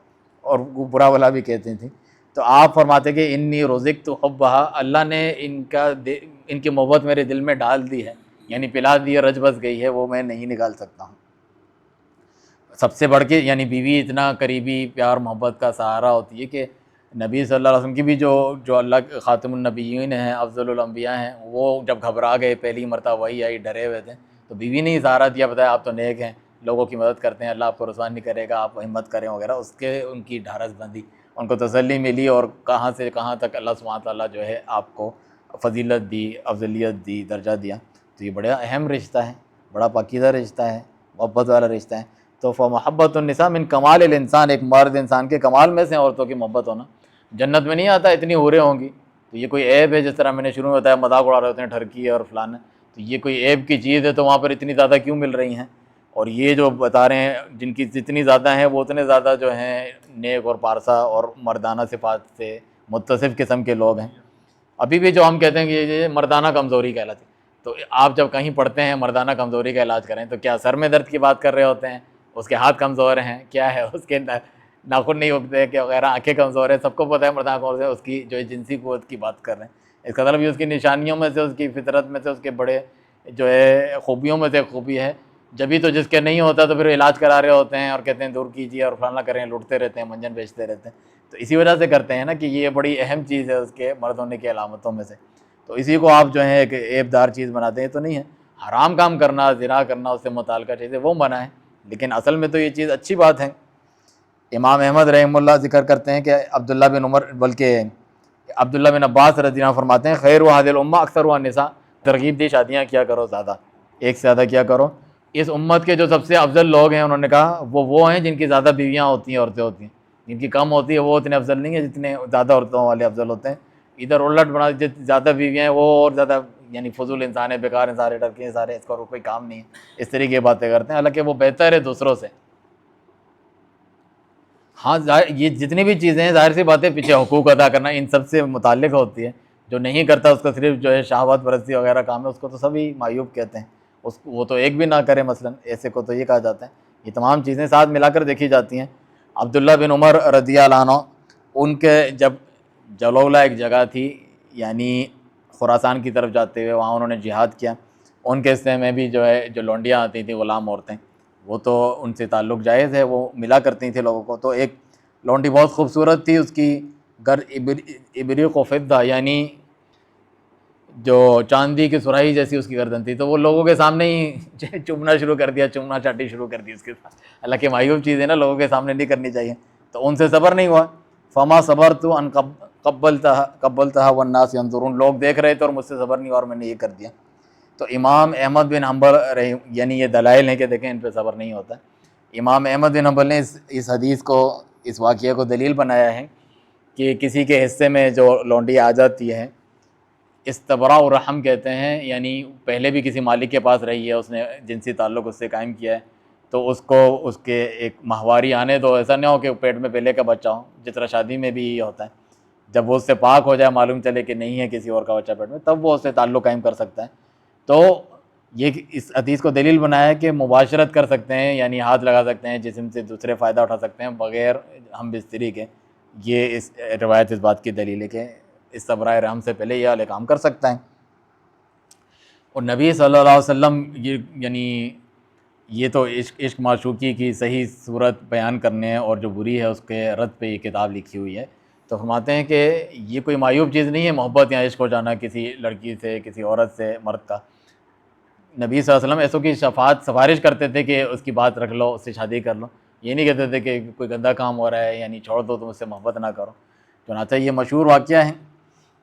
اور برا بھلا بھی کہتی تھیں۔ تو آپ فرماتے کہ انی رزقت حبھا، اللہ نے ان کی محبت میرے دل میں ڈال دی ہے، یعنی پلا دی ہے، رج بس گئی ہے، وہ میں نہیں نکال سکتا ہوں۔ سب سے بڑھ کے یعنی بیوی اتنا قریبی پیار محبت کا سہارا ہوتی ہے کہ نبی صلی اللہ علیہ وسلم کی بھی جو اللہ کے خاتم النبیین ہیں، افضل الانبیاء ہیں، وہ جب گھبرا گئے پہلی مرتبہ وہی آئی، ڈرے ہوئے تھے، تو بیوی نے ہی سہارا دیا، بتایا آپ تو نیک ہیں، لوگوں کی مدد کرتے ہیں، اللہ آپ کو رسوا نہیں کرے گا، آپ ہمت کریں وغیرہ، اس کے ان کی ڈھارس بندی، ان کو تسلی ملی، اور کہاں سے کہاں تک اللہ سبحانہ تعالیٰ جو ہے آپ کو فضیلت دی، افضلیت دی، درجہ دیا۔ تو یہ بڑا اہم رشتہ ہے، بڑا پاکیزہ رشتہ ہے، محبت والا رشتہ ہے۔ تو فمحبت النساء من کمال الانسان، ایک مرد انسان کے کمال میں سے عورتوں کی محبت ہونا۔ جنت میں نہیں آتا اتنی حوریں ہوں گی، تو یہ کوئی عیب ہے؟ جس طرح میں نے شروع میں بتایا مذاق اڑا رہے ہوتے ہیں ٹھرکی اور فلانا، تو یہ کوئی عیب کی چیز ہے؟ تو وہاں پر اتنی زیادہ کیوں مل رہی ہیں؟ اور یہ جو بتا رہے ہیں جن کی جتنی زیادہ ہیں وہ اتنے زیادہ جو ہیں نیک اور پارسا اور مردانہ صفات سے متصف قسم کے لوگ ہیں۔ ابھی بھی جو ہم کہتے ہیں کہ یہ مردانہ کمزوری کہلاتی، تو آپ جب کہیں پڑھتے ہیں مردانہ کمزوری کا علاج کریں تو کیا سر میں درد کی بات کر رہے ہوتے ہیں؟ اس کے ہاتھ کمزور ہیں، کیا ہے اس کے ناخن نہیں اگتے کہ وغیرہ، آنکھیں کمزور ہیں، سب کو پتہ ہے مردانہ کمزور ہے، اس کی جو جنسی قوت کی بات کر رہے ہیں، اس کا مطلب یہ اس کی نشانیوں میں سے، اس کی فطرت میں سے، اس کے بڑے جو ہے خوبیوں میں سے خوبی ہے۔ جبھی تو جس کے نہیں ہوتا تو پھر علاج کرا رہے ہوتے ہیں اور کہتے ہیں دور کیجیے اور فلانا کریں، لوٹتے رہتے ہیں، منجن بیچتے رہتے ہیں، تو اسی وجہ سے کرتے ہیں نا کہ یہ بڑی اہم چیز ہے اس کے مرد ہونے کی علامتوں میں سے۔ تو اسی کو آپ جو ہے ایک عیب دار چیز بناتے ہیں، تو نہیں ہے۔ حرام کام کرنا، زنا کرنا، اس سے متعلقہ چیزیں وہ منع ہے، لیکن اصل میں تو یہ چیز اچھی بات ہے۔ امام احمد رحمہ اللہ ذکر کرتے ہیں کہ عبداللہ بن عمر بلکہ عبداللہ بن عباس رضی اللہ عنہ فرماتے ہیں خیر و هذه الامہ اکثر و النساء، ترغیب دی شادیاں کیا کرو زیادہ، ایک سے زیادہ کیا کرو۔ اس امت کے جو سب سے افضل لوگ ہیں، انہوں نے کہا وہ ہیں جن کی زیادہ بیویاں ہوتی ہیں، عورتیں ہوتی ہیں، جن کی کم ہوتی ہے وہ اتنے افضل نہیں ہیں جتنے زیادہ عورتوں والے افضل ہوتے ہیں۔ ادھر الٹ بنا زیادہ بیویاں ہیں وہ اور زیادہ یعنی فضول انسان ہے، بیکار ہیں، سارے ڈرکے ہیں، سارے اس کا کوئی کام نہیں ہے، اس طریقے کی باتیں کرتے ہیں، حالانکہ وہ بہتر ہے دوسروں سے۔ ہاں یہ جتنی بھی چیزیں ہیں ظاہر سی باتیں پیچھے حقوق ادا کرنا ان سب سے متعلق ہوتی ہے، جو نہیں کرتا اس کو صرف جو ہے شہوات پرستی وغیرہ کام ہے، اس کو تو سبھی معیوب کہتے ہیں، وہ تو ایک بھی نہ کرے مثلاً، ایسے کو تو یہ کہا جاتا ہے۔ یہ تمام چیزیں ساتھ ملا کر دیکھی جاتی ہیں۔ عبداللہ بن عمر رضی اللہ عنہ، ان کے جب جلولہ ایک جگہ تھی یعنی خراسان کی طرف جاتے ہوئے، وہاں انہوں نے جہاد کیا، ان کے حصے میں بھی جو ہے جو لونڈیاں آتی تھیں غلام عورتیں، وہ تو ان سے تعلق جائز ہے، وہ ملا کرتی تھیں لوگوں کو۔ تو ایک لونڈی بہت خوبصورت تھی، اس کی ابریق و فضہ یعنی جو چاندی کی سراہی جیسی اس کی گردن تھی، تو وہ لوگوں کے سامنے ہی چومنا شروع کر دیا، چومنا چاٹی شروع کر دی اس کے ساتھ۔ اللہ کی معیوب چیز ہے نا، لوگوں کے سامنے نہیں کرنی چاہیے، تو ان سے صبر نہیں ہوا۔ فما صبرت ان قبلتها والناس ينظرون، لوگ دیکھ رہے تھے اور مجھ سے صبر نہیں ہوا اور میں نے یہ کر دیا۔ تو امام احمد بن حنبل یعنی یہ دلائل ہیں کہ دیکھیں ان پہ صبر نہیں ہوتا۔ امام احمد بن حنبل نے اس حدیث کو، اس واقعے کو دلیل بنایا ہے کہ کسی کے حصے میں جو لونڈی آ جاتی ہے، استبراء الرحم کہتے ہیں، یعنی پہلے بھی کسی مالک کے پاس رہی ہے، اس نے جنسی تعلق اس سے قائم کیا ہے، تو اس کو اس کے ایک ماہواری آنے دو، ایسا نہ ہو کہ پیٹ میں پہلے کا بچہ ہو، جس طرح شادی میں بھی یہ ہوتا ہے، جب وہ اس سے پاک ہو جائے، معلوم چلے کہ نہیں ہے کسی اور کا بچہ پیٹ میں، تب وہ اس سے تعلق قائم کر سکتا ہے۔ تو یہ اس حدیث کو دلیل بنایا ہے کہ مباشرت کر سکتے ہیں، یعنی ہاتھ لگا سکتے ہیں، جسم سے دوسرے فائدہ اٹھا سکتے ہیں بغیر ہم بستری کے۔ یہ اس روایت اس بات کی دلیل ہے کہ اس صبرائے رحم سے پہلے یہ والا کام کر سکتا ہے۔ اور نبی صلی اللہ علیہ وسلم یعنی یہ تو عشق معشوقی کی صحیح صورت بیان کرنے اور جو بری ہے اس کے رد پہ یہ کتاب لکھی ہوئی ہے۔ تو فرماتے ہیں کہ یہ کوئی معیوب چیز نہیں ہے محبت یا عشق ہو جانا کسی لڑکی سے، کسی عورت سے، مرد کا۔ نبی صلی اللہ علیہ وسلم ایسوں کی سفارش کرتے تھے کہ اس کی بات رکھ لو، اس سے شادی کر لو، یہ نہیں کہتے تھے کہ کوئی گندا کام ہو رہا ہے یعنی چھوڑ دو، تم اس سے محبت نہ کرو۔ چنانچہ یہ مشہور واقعہ ہے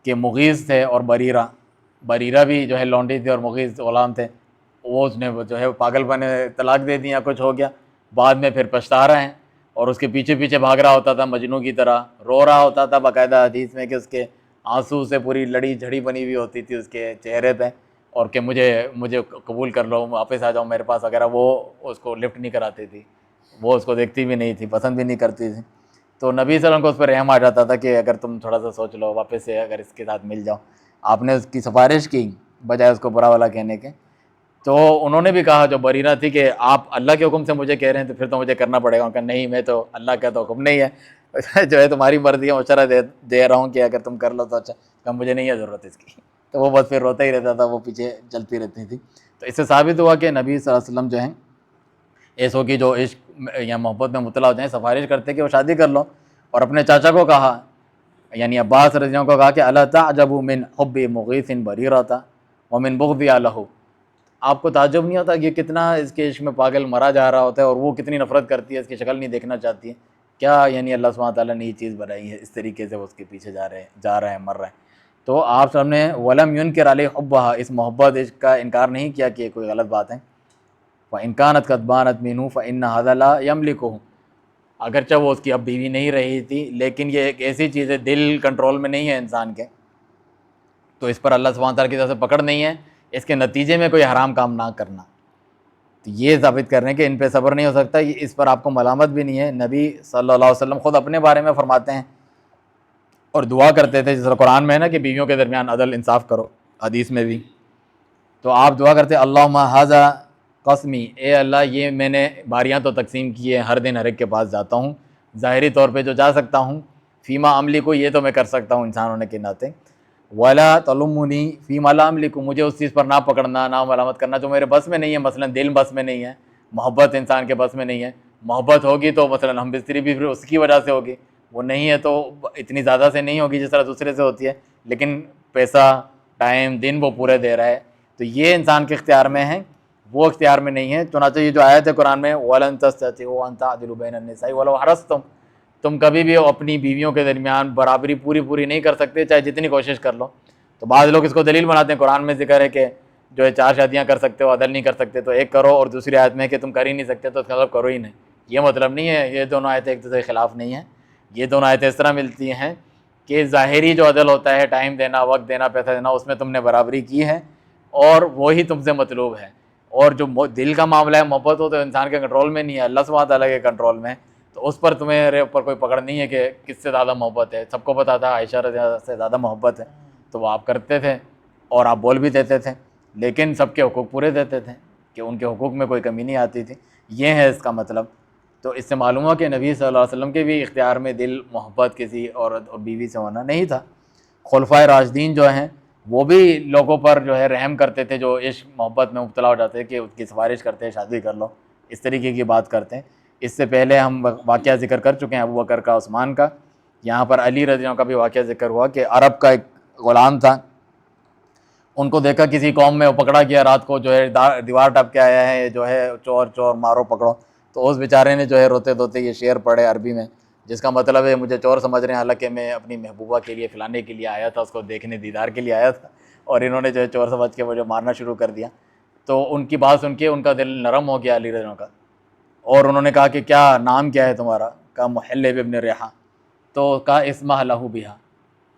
کہ مغیث تھے اور بریرہ بھی جو ہے لونڈی تھی اور مغیث غلام تھے، وہ اس نے جو ہے پاگل پن طلاق دے دیا، کچھ ہو گیا، بعد میں پھر پچھتا رہے ہیں اور اس کے پیچھے پیچھے بھاگ رہا ہوتا تھا مجنوں کی طرح، رو رہا ہوتا تھا، باقاعدہ حدیث میں کہ اس کے آنسو سے پوری لڑی جھڑی بنی ہوئی ہوتی تھی اس کے چہرے پہ، اور کہ مجھے قبول کر لو، واپس آ جاؤ میرے پاس وغیرہ۔ وہ اس کو لفٹ نہیں کراتی تھی، وہ اس کو دیکھتی بھی نہیں تھی، پسند بھی نہیں کرتی تھی۔ تو نبی صلی اللہ علیہ وسلم کو اس پر رحم آ جاتا تھا کہ اگر تم تھوڑا سا سوچ لو، واپس سے اگر اس کے ساتھ مل جاؤ۔ آپ نے اس کی سفارش کی بجائے اس کو برا والا کہنے کے۔ تو انہوں نے بھی کہا جو بریرہ تھی کہ آپ اللہ کے حکم سے مجھے کہہ رہے ہیں تو پھر تو مجھے کرنا پڑے گا۔ ان کا نہیں، میں تو اللہ کا تو حکم نہیں ہے، جو ہے تمہاری مرضی ہے، مشورہ دے رہا ہوں کہ اگر تم کر لو تو اچھا، کہ مجھے نہیں ہے ضرورت اس کی۔ تو وہ بس پھر روتا ہی رہتا تھا، وہ پیچھے چلتی رہتی تھی۔ تو اس سے ثابت ہوا کہ نبی صلی اللہ علیہ وسلم جو ہیں ایسوں کی جو عشق یا محبت میں مطلع ہوتے ہیں سفارش کرتے کہ وہ شادی کر لو۔ اور اپنے چاچا کو کہا، یعنی عباس رضی اللہ عنہ کو کہا کہ الا تعجب من حب مغیث بریرۃ ومن بغض لہ، آپ کو تعجب نہیں ہوتا کہ کتنا اس کے عشق میں پاگل مرا جا رہا ہوتا ہے اور وہ کتنی نفرت کرتی ہے، اس کی شکل نہیں دیکھنا چاہتی ہے، کیا یعنی اللہ سبحانہ تعالیٰ نے یہ چیز بنائی ہے، اس طریقے سے وہ اس کے پیچھے جا رہا ہے، مر رہا ہے۔ تو آپ سب نے ولم ينکر علیہ حبھا، اس محبت عشق کا انکار نہیں کیا کہ یہ کوئی غلط بات ہے۔ فإن كانت قد بانت منه فإن هذا لا يملكه، اگرچہ وہ اس کی اب بیوی نہیں رہی تھی، لیکن یہ ایک ایسی چیز ہے دل کنٹرول میں نہیں ہے انسان کے، تو اس پر اللہ سبحانہ تعالیٰ کی طرف سے پکڑ نہیں ہے، اس کے نتیجے میں کوئی حرام کام نہ کرنا۔ تو یہ ثابت کر رہے ہیں کہ ان پہ صبر نہیں ہو سکتا، اس پر آپ کو ملامت بھی نہیں ہے۔ نبی صلی اللہ علیہ وسلم خود اپنے بارے میں فرماتے ہیں اور دعا کرتے تھے، جس طرح قرآن میں ہے نا کہ بیویوں کے درمیان عدل انصاف کرو، حدیث میں بھی، تو آپ دعا کرتے اللہم ھذا قسمی، اے اللہ یہ میں نے باریاں تو تقسیم کی ہے، ہر دن ہر ایک کے پاس جاتا ہوں، ظاہری طور پہ جو جا سکتا ہوں، فیما املک، یہ تو میں کر سکتا ہوں انسان ہونے کے ناطے، ولا تلمنی فیما لا املک، مجھے اس چیز پر نہ پکڑنا، نہ ملامت کرنا جو میرے بس میں نہیں ہے، مثلا دل بس میں نہیں ہے، محبت انسان کے بس میں نہیں ہے، محبت ہوگی تو مثلا ہم بستری بھی پھر اس کی وجہ سے ہوگی، وہ نہیں ہے تو اتنی زیادہ سے نہیں ہوگی جس طرح دوسرے سے ہوتی ہے، لیکن پیسہ، ٹائم، دن وہ پورے دے رہا ہے، تو یہ انسان کے اختیار میں ہے، وہ اختیار میں نہیں ہے۔ چنانچہ یہ جو آیت ہے قرآن میں وَلَن تَسْتَطِيعُوا أَن تَعْدِلُوا بَيْنَ النِّسَاءِ وَلَوْ حَرَصْتُمْ، تم کبھی بھی اپنی بیویوں کے درمیان برابری پوری نہیں کر سکتے چاہے جتنی کوشش کر لو۔ تو بعض لوگ اس کو دلیل بناتے ہیں، قرآن میں ذکر ہے کہ جو ہے 4 شادیاں کر سکتے ہو، عدل نہیں کر سکتے تو ایک کرو، اور دوسری آیت میں کہ تم کر ہی نہیں سکتے تو اس کا مطلب کرو ہی نہیں۔ یہ مطلب نہیں ہے، یہ دونوں آیتیں ایک دوسرے کے خلاف نہیں ہیں، یہ دونوں آیتیں اس طرح ملتی ہیں کہ ظاہری جو عدل ہوتا ہے، ٹائم دینا، وقت دینا، پیسہ دینا، اس میں تم نے برابری کی ہے اور وہی تم سے مطلوب ہے، اور جو دل کا معاملہ ہے، محبت ہو، تو انسان کے کنٹرول میں نہیں ہے، اللہ سبحانہ تعالیٰ کے کنٹرول میں ہے، تو اس پر تمہارے اوپر کوئی پکڑ نہیں ہے کہ کس سے زیادہ محبت ہے۔ سب کو پتا تھا عائشہ رضی اللہ عنہا سے زیادہ محبت ہے، تو وہ آپ کرتے تھے اور آپ بول بھی دیتے تھے، لیکن سب کے حقوق پورے دیتے تھے۔ کہ ان کے حقوق میں کوئی کمی نہیں آتی تھی. یہ ہے اس کا مطلب. تو اس سے معلوم ہوا کہ نبی صلی اللہ علیہ وسلم کے بھی اختیار میں دل محبت کسی عورت اور بیوی سے ہونا نہیں تھا. خلفائے راشدین جو ہیں وہ بھی لوگوں پر جو ہے رحم کرتے تھے جو عشق محبت میں مبتلا ہو جاتے کہ اس کی سفارش کرتے ہیں شادی کر لو, اس طریقے کی بات کرتے ہیں. اس سے پہلے ہم واقعہ ذکر کر چکے ہیں ابو بکر کا, عثمان کا. یہاں پر علی رضی اللہ عنہ کا بھی واقعہ ذکر ہوا کہ عرب کا ایک غلام تھا, ان کو دیکھا کسی قوم میں وہ پکڑا گیا رات کو, جو ہے دیوار ٹپ کے آیا ہے, جو ہے چور چور مارو پکڑو. تو اس بیچارے نے جو ہے روتے دھوتے یہ شعر پڑھے عربی میں, جس کا مطلب ہے مجھے چور سمجھ رہے ہیں حالانکہ میں اپنی محبوبہ کے لیے فلانے کے لیے آیا تھا, اس کو دیکھنے دیدار کے لیے آیا تھا, اور انہوں نے جو ہے چور سمجھ کے مجھے مارنا شروع کر دیا. تو ان کی بات سن کے ان کا دل نرم ہو گیا علی رضی اللہ عنہ کا, اور انہوں نے کہا کہ کیا نام کیا ہے تمہارا؟ کہا محلب ابن ریحہ. تو کہا اسمہ لہو بہا,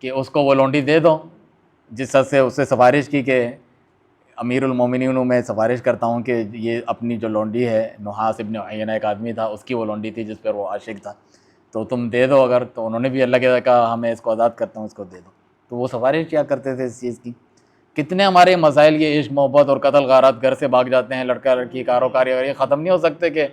کہ اس کو وہ لونڈی دے دو جس سے اس سے سفارش کی کہ امیر المومنین میں سفارش کرتا ہوں کہ یہ اپنی جو لونڈی ہے, نحاس ابن عینہ ایک آدمی تھا, اس کی وہ لونڈی تھی جس پر وہ عاشق تھا, تو تم دے دو اگر. تو انہوں نے بھی اللہ کے کہا ہاں میں اس کو آزاد کرتا ہوں, اس کو دے دو. تو وہ سفارش کیا کرتے تھے اس چیز کی. کتنے ہمارے مسائل یہ عشق محبت اور قتل غارت, گھر سے بھاگ جاتے ہیں لڑکا لڑکی کاروکاری, اور یہ ختم نہیں ہو سکتے کہ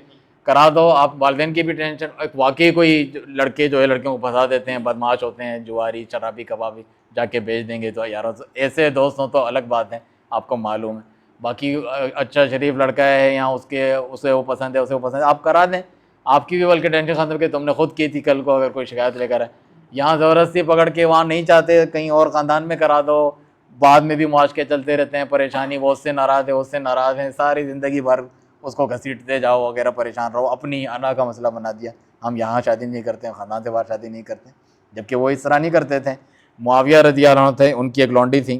کرا دو. آپ والدین کی بھی ٹینشن, ایک واقعی کوئی لڑکے جو ہے لڑکیوں کو پھنسا دیتے ہیں, بدماش ہوتے ہیں, جواری شرابی کبابی, جا کے بیچ دیں گے. تو یار ایسے دوست ہوں تو الگ بات ہے, آپ کو معلوم ہے. باقی اچھا شریف لڑکا ہے یہاں, اسے وہ پسند ہے, اسے وہ پسند ہے, آپ کرا دیں. آپ کی بھی بلکہ ٹینشن ختم کہ تم نے خود کی تھی کل کو اگر کوئی شکایت لے کر ہے. یہاں زبردستی پکڑ کے وہاں نہیں چاہتے, کہیں اور خاندان میں کرا دو, بعد میں بھی معاشقے چلتے رہتے ہیں, پریشانی, وہ اس سے ناراض ہے, اس سے ناراض ہیں, ساری زندگی بھر اس کو گھسیٹتے جاؤ وغیرہ, پریشان رہو. اپنی انا کا مسئلہ بنا دیا, ہم یہاں شادی نہیں کرتے, خاندان سے باہر شادی نہیں کرتے, جبکہ وہ اس طرح نہیں کرتے تھے. معاویہ رضی اللہ عنہ تھے, ان کی ایک لونڈی تھی,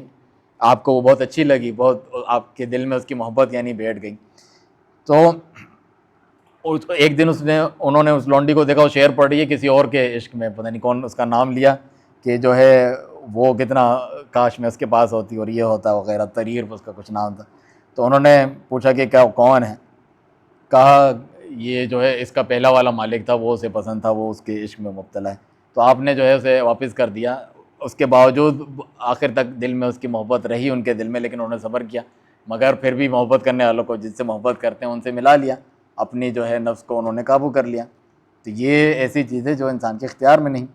آپ کو وہ بہت اچھی لگی, بہت آپ کے دل میں اس کی محبت یعنی بیٹھ گئی. تو ایک دن انہوں نے اس لونڈی کو دیکھا وہ شعر پڑھ رہی ہے کسی اور کے عشق میں, پتہ نہیں کون اس کا نام لیا کہ جو ہے وہ کتنا کاش میں اس کے پاس ہوتی اور یہ ہوتا وغیرہ, تریر اس کا کچھ نام تھا. تو انہوں نے پوچھا کہ کیا کون ہے؟ کہا یہ جو ہے اس کا پہلا والا مالک تھا, وہ اسے پسند تھا, وہ اس کے عشق میں مبتلا ہے. تو آپ نے جو ہے اسے واپس کر دیا. اس کے باوجود آخر تک دل میں اس کی محبت رہی ان کے دل میں, لیکن انہوں نے صبر کیا, مگر پھر بھی محبت کرنے والوں کو جس سے محبت کرتے ہیں ان سے ملا لیا, اپنی جو ہے نفس کو انہوں نے قابو کر لیا. تو یہ ایسی چیز ہے جو انسان کے اختیار میں نہیں.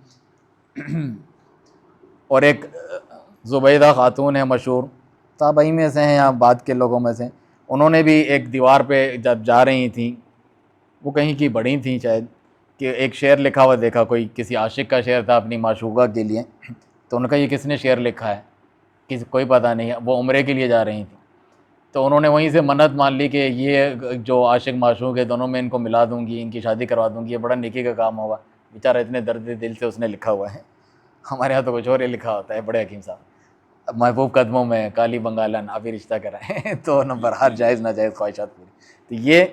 اور ایک زبیدہ خاتون ہے مشہور, تابعی میں سے ہیں یا بعد کے لوگوں میں سے, انہوں نے بھی ایک دیوار پہ جب جا رہی تھیں, وہ کہیں کی بڑی تھیں شاید, کہ ایک شعر لکھا ہوا دیکھا, کوئی کسی عاشق کا شعر تھا اپنی معشوقہ کے لیے. تو انہوں نے کہا یہ کس نے شعر لکھا ہے, کوئی پتہ نہیں. وہ عمرے کے لیے جا رہی تھیں, تو انہوں نے وہیں سے منت مان لی کہ یہ جو عاشق معشوق ہے دونوں میں ان کو ملا دوں گی, ان کی شادی کروا دوں گی, یہ بڑا نیکی کا کام ہوگا. بیچارہ اتنے درد دل سے اس نے لکھا ہوا ہے, ہمارے یہاں تو کچھ اور ہی لکھا ہوتا ہے. بڑے حکیم صاحب, محبوب قدموں میں کالی بنگالن ابھی رشتہ کرائیں تو نمبر ہر جائز ناجائز خواہشات پوری. تو یہ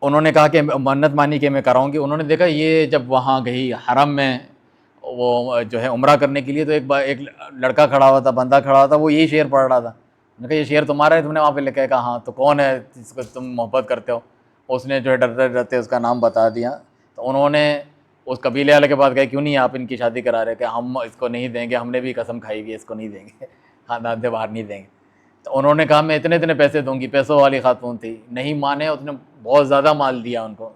انہوں نے کہا کہ منت مانی کہ میں کراؤں گی. انہوں نے دیکھا یہ جب وہاں گئی حرم میں وہ جو ہے عمرہ کرنے کے لیے, تو ایک لڑکا کھڑا ہوا تھا, بندہ کھڑا ہوا تھا, وہ یہی شعر پڑھ رہا تھا. میں نے کہا یہ شعر تمہارا ہے, تم نے وہاں پہ لکھا ہے؟ کہا ہاں. تو کون ہے جس کو تم محبت کرتے ہو؟ اس نے جو ہے ڈرتے ڈرتے اس کا نام بتا دیا. تو انہوں نے اس قبیلے والے کے پاس گئے, کیوں نہیں آپ ان کی شادی کرا رہے؟ کہ ہم اس کو نہیں دیں گے, ہم نے بھی قسم کھائی ہوئی ہے اس کو نہیں دیں گے, خاندان سے باہر نہیں دیں گے. تو انہوں نے کہا میں اتنے پیسے دوں گی, پیسوں والی خاتون تھی, نہیں مانے. اس نے بہت زیادہ مال دیا ان کو,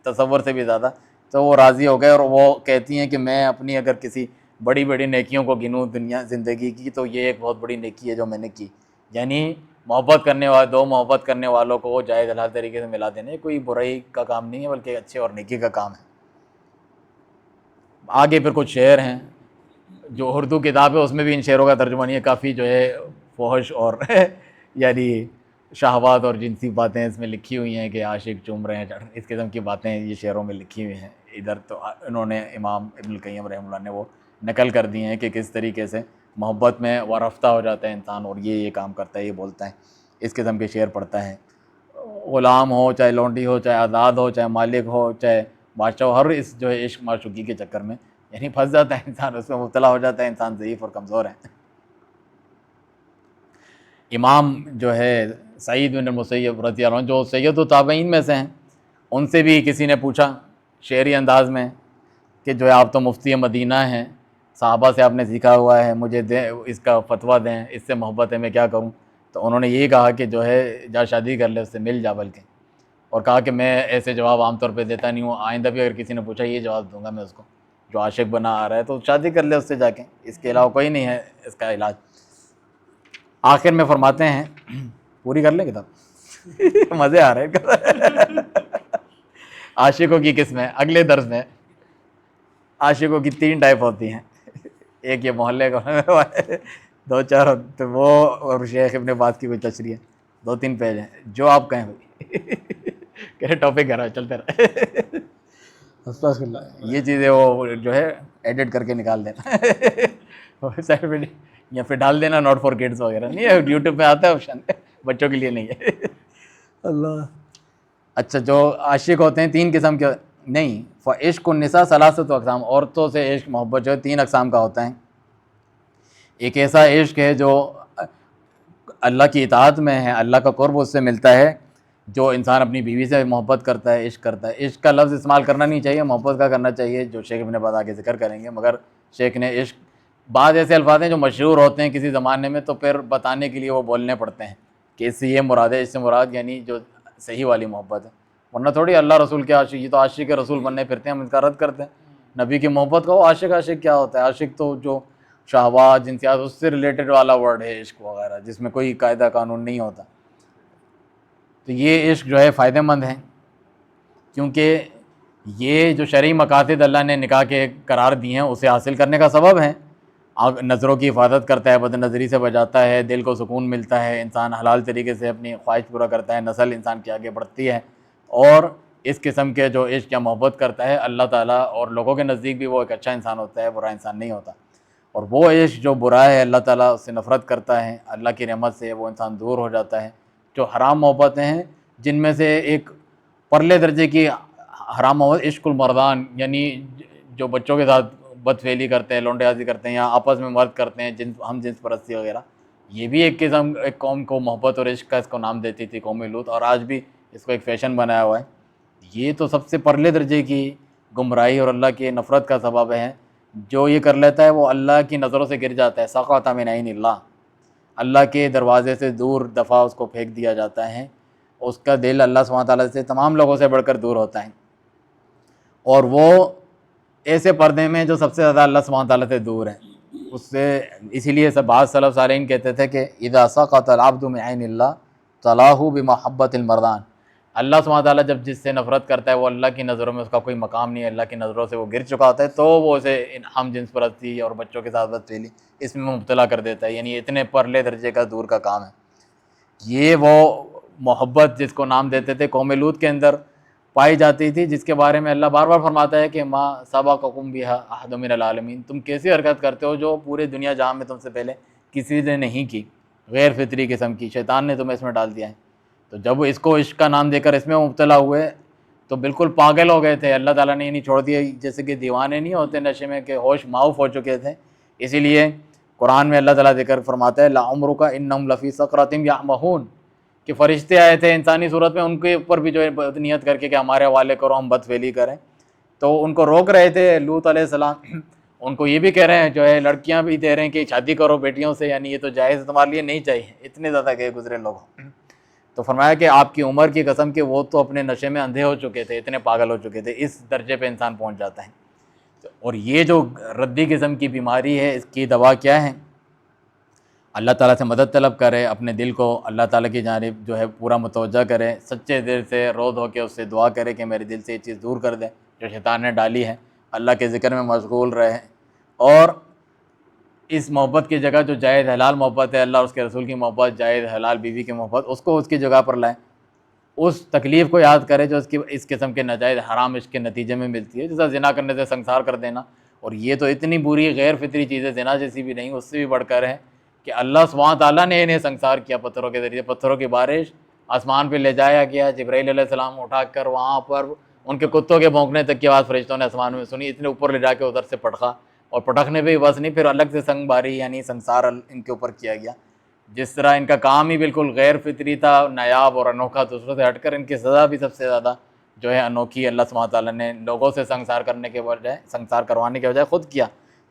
تصور سے بھی زیادہ. تو وہ راضی ہو گئے, اور وہ کہتی ہیں کہ میں اپنی اگر کسی بڑی بڑی نیکیوں کو گنوں دنیا زندگی کی, تو یہ ایک بہت بڑی نیکی ہے جو میں نے کی. یعنی محبت کرنے والے, دو محبت کرنے والوں کو وہ جائز حلال طریقے سے ملا دینے, کوئی برائی کا کام نہیں ہے بلکہ اچھے اور نیکی کا کام ہے. آگے پھر کچھ شعر ہیں, جو اردو کتاب ہے اس میں بھی ان شعروں کا ترجمہ نہیں ہے, کافی جو ہے فحش اور یعنی شہوات اور جنسی باتیں اس میں لکھی ہوئی ہیں کہ عاشق چوم رہے ہیں, اس قسم کی باتیں یہ شعروں میں لکھی ہوئی ہیں. ادھر تو انہوں نے امام ابن القیم رحمہ اللہ نے وہ نقل کر دی ہیں کہ کس طریقے سے محبت میں وارفتہ ہو جاتا ہے انسان, اور یہ کام کرتا ہے, یہ بولتا ہے, اس قسم کے شعر پڑھتا ہے. غلام ہو چاہے لونڈی ہو, چاہے آزاد ہو, چاہے مالک ہو, چاہے بادشاہ ہو, ہر اس جو ہے عشق معشوقی کے چکر میں یعنی پھنس جاتا ہے انسان, اس میں مبتلا ہو جاتا ہے انسان, ضعیف اور کمزور ہے. امام جو ہے سعید بن المسیب رضی اللہ عنہ, جو سید و تابعین میں سے ہیں, ان سے بھی کسی نے پوچھا شعری انداز میں کہ جو ہے آپ تو مفتی مدینہ ہیں, صحابہ سے آپ نے سیکھا ہوا ہے, مجھے دیں اس کا فتویٰ دیں, اس سے محبت ہے, میں کیا کروں؟ تو انہوں نے یہی کہا کہ جو ہے جا شادی کر لے، اس سے مل جا بلکہ، اور کہا کہ میں ایسے جواب عام طور پہ دیتا نہیں ہوں، آئندہ بھی اگر کسی نے پوچھا یہ جواب دوں گا میں اس کو، جو عاشق بنا آ رہا ہے تو شادی کر لے اس سے جا کے، اس کے علاوہ کوئی نہیں ہے اس کا علاج۔ آخر میں فرماتے ہیں، پوری کر لیں کتاب مزے آ رہے ہیں عاشقوں کی قسمیں اگلے درس میں۔ عاشقوں کی 3 ٹائپ ہوتی ہیں، ایک یہ محلے کو 2-4 تو وہ، اور شیخ ابن باز کی کوئی تشریح ہے 2-3 پیج ہیں، جو آپ کہیں بھائی کہ ٹاپک کرا چلتے رہے یہ چیزیں وہ جو ہے ایڈٹ کر کے نکال دینا یا پھر ڈال دینا نوٹ فار کڈس وغیرہ، نہیں ہے یوٹیوب پہ آتا ہے آپشن، بچوں کے لیے نہیں ہے اللہ۔ اچھا، جو عاشق ہوتے ہیں 3 قسم کے نہیں، فعشق النساء ثلاثۃ اقسام، عورتوں سے عشق محبت جو ہے 3 اقسام کا ہوتا ہے۔ ایک ایسا عشق ہے جو اللہ کی اطاعت میں ہے، اللہ کا قرب اس سے ملتا ہے، جو انسان اپنی بیوی سے محبت کرتا ہے، عشق کرتا ہے۔ عشق کا لفظ استعمال کرنا نہیں چاہیے، محبت کا کرنا چاہیے، جو شیخ ابن باز آگے ذکر کریں گے۔ مگر شیخ نے عشق، بعض ایسے الفاظ ہیں جو مشہور ہوتے ہیں کسی زمانے میں، تو پھر بتانے کے لیے وہ بولنے پڑتے ہیں کہ اس سے یہ مراد ہے، اس سے مراد یعنی جو صحیح والی محبت ہے، ورنہ تھوڑی اللہ رسول کے عاشق، یہ تو عاشق رسول بننے پھرتے ہیں، ہم اس کا رد کرتے ہیں۔ نبی کی محبت کا وہ عاشق کیا ہوتا ہے؟ عاشق تو جو شہوات، جنسیات، اس سے ریلیٹڈ والا ورڈ ہے عشق وغیرہ، جس میں کوئی قاعدہ قانون نہیں ہوتا۔ تو یہ عشق جو ہے فائدہ مند ہے، کیونکہ یہ جو شرعی مقاصد اللہ نے نکاح کے قرار دیے ہیں اسے حاصل کرنے کا سبب ہے۔ نظروں کی حفاظت کرتا ہے، بد نظری سے بچاتا ہے، دل کو سکون ملتا ہے، انسان حلال طریقے سے اپنی خواہش پورا کرتا ہے، نسل انسان کی آگے بڑھتی ہے، اور اس قسم کے جو عشق یا محبت کرتا ہے اللہ تعالیٰ اور لوگوں کے نزدیک بھی وہ ایک اچھا انسان ہوتا ہے، برا انسان نہیں ہوتا۔ اور وہ عشق جو برا ہے اللہ تعالیٰ اس سے نفرت کرتا ہے، اللہ کی رحمت سے وہ انسان دور ہو جاتا ہے۔ جو حرام محبتیں ہیں، جن میں سے ایک پرلے درجے کی حرام محبت عشق المردان، یعنی جو بچوں کے ساتھ بد فعلی کرتے ہیں، لونڈے بازی کرتے ہیں، یا آپس میں مرد کرتے ہیں، ہم جنس پرستی وغیرہ، یہ بھی ایک قسم، ایک قوم کو محبت اور عشق کا اس کو نام دیتی تھی قوم لوط، اور آج بھی اس کو ایک فیشن بنایا ہوا ہے۔ یہ تو سب سے پرلے درجے کی گمراہی اور اللہ کی نفرت کا سبب ہے۔ جو یہ کر لیتا ہے وہ اللہ کی نظروں سے گر جاتا ہے، سقط من عین اللہ، اللہ کے دروازے سے دور دفعہ اس کو پھینک دیا جاتا ہے، اس کا دل اللہ سبحانہ تعالیٰ سے تمام لوگوں سے بڑھ کر دور ہوتا ہے، اور وہ ایسے پردے میں جو سب سے زیادہ اللہ سبحانہ تعالیٰ سے دور ہے اس سے۔ اسی لیے بعض سلف صالحین کہتے تھے کہ اذا سقط العبد من عین اللہ طلاه بمحبت المردان، اللہ سبحانہ تعالیٰ جب جس سے نفرت کرتا ہے وہ اللہ کی نظروں میں اس کا کوئی مقام نہیں ہے، اللہ کی نظروں سے وہ گر چکا ہوتا ہے، تو وہ اسے ہم جنس پرستی اور بچوں کے ساتھ بد فعلی اس میں مبتلا کر دیتا ہے، یعنی اتنے پرلے درجے کا دور کا کام ہے۔ یہ وہ محبت جس کو نام دیتے تھے قوم لوط کے اندر پائی جاتی تھی، جس کے بارے میں اللہ بار بار فرماتا ہے کہ ما سبقکم بہا احد من العالمین، تم کیسی حرکت کرتے ہو جو پورے دنیا جہاں میں تم سے پہلے کسی نے نہیں کی، غیر فطری قسم کی، شیطان نے تمہیں اس میں ڈال دیا ہے۔ تو جب اس کو عشق کا نام دے کر اس میں مبتلا ہوئے تو بالکل پاگل ہو گئے تھے، اللہ تعالیٰ نے یہ نہیں چھوڑ دیا، جیسے کہ دیوانے نہیں ہوتے نشے میں کہ ہوش معاف ہو چکے تھے۔ اسی لیے قرآن میں اللہ تعالیٰ ذکر فرماتا ہے لعمرک انہم لفی سکرۃ یعمہون، کہ فرشتے آئے تھے انسانی صورت میں، ان کے اوپر بھی جو ہے نیت کر کے کہ ہمارے حوالے کرو، ہم بد فعلی کریں، تو ان کو روک رہے تھے لوط علیہ السلام، ان کو یہ بھی کہہ رہے ہیں، جو ہے لڑکیاں بھی دے رہے ہیں کہ شادی کرو بیٹیوں سے، یعنی یہ تو جائز ہے تمہارے لیے، نہیں چاہیے، اتنے زیادہ گئے گزرے لوگ۔ تو فرمایا کہ آپ کی عمر کی قسم کہ وہ تو اپنے نشے میں اندھے ہو چکے تھے، اتنے پاگل ہو چکے تھے، اس درجے پہ انسان پہنچ جاتا ہے۔ اور یہ جو ردی قسم کی بیماری ہے، اس کی دوا کیا ہے؟ اللہ تعالیٰ سے مدد طلب کرے، اپنے دل کو اللہ تعالیٰ کی جانب جو ہے پورا متوجہ کرے، سچے دل سے رو دھو کے اس سے دعا کرے کہ میرے دل سے یہ چیز دور کر دے جو شیطان نے ڈالی ہے، اللہ کے ذکر میں مشغول رہے، اور اس محبت کی جگہ جو جائز حلال محبت ہے، اللہ اور اس کے رسول کی محبت، جائز حلال بیوی کی محبت، اس کو اس کی جگہ پر لائیں، اس تکلیف کو یاد کرے جو اس قسم کے ناجائز حرام عشق کے نتیجے میں ملتی ہے، جیسا زنا کرنے سے سنسار کر دینا، اور یہ تو اتنی بری غیر فطری چیزیں زنا جیسی بھی نہیں، اس سے بھی بڑھ کر ہے کہ اللہ سبحانہ تعالیٰ نے انہیں سنسار کیا پتھروں کے ذریعے، پتھروں کی بارش آسمان پہ لے جایا گیا، جبرائیل علیہ السلام اٹھا کر وہاں پر ان کے کتوں کے بھونکنے تک کی آواز فرشتوں نے آسمان میں سنی، اتنے اوپر لے جا کے ادھر سے پٹخا، اور پٹخنے پہ بس نہیں، پھر الگ سے سنگ باری یعنی سنسار ان کے اوپر کیا گیا۔ جس طرح ان کا کام ہی بالکل غیر فطری تھا، نایاب اور انوکھا، دوسروں سے ہٹ کر ان کی سزا بھی سب سے زیادہ جو ہے انوکھی اللہ سبحانہ تعالیٰ نے لوگوں سے سنسار کرنے کے بجائے، سنسار کروانے کے بجائے خود کیا،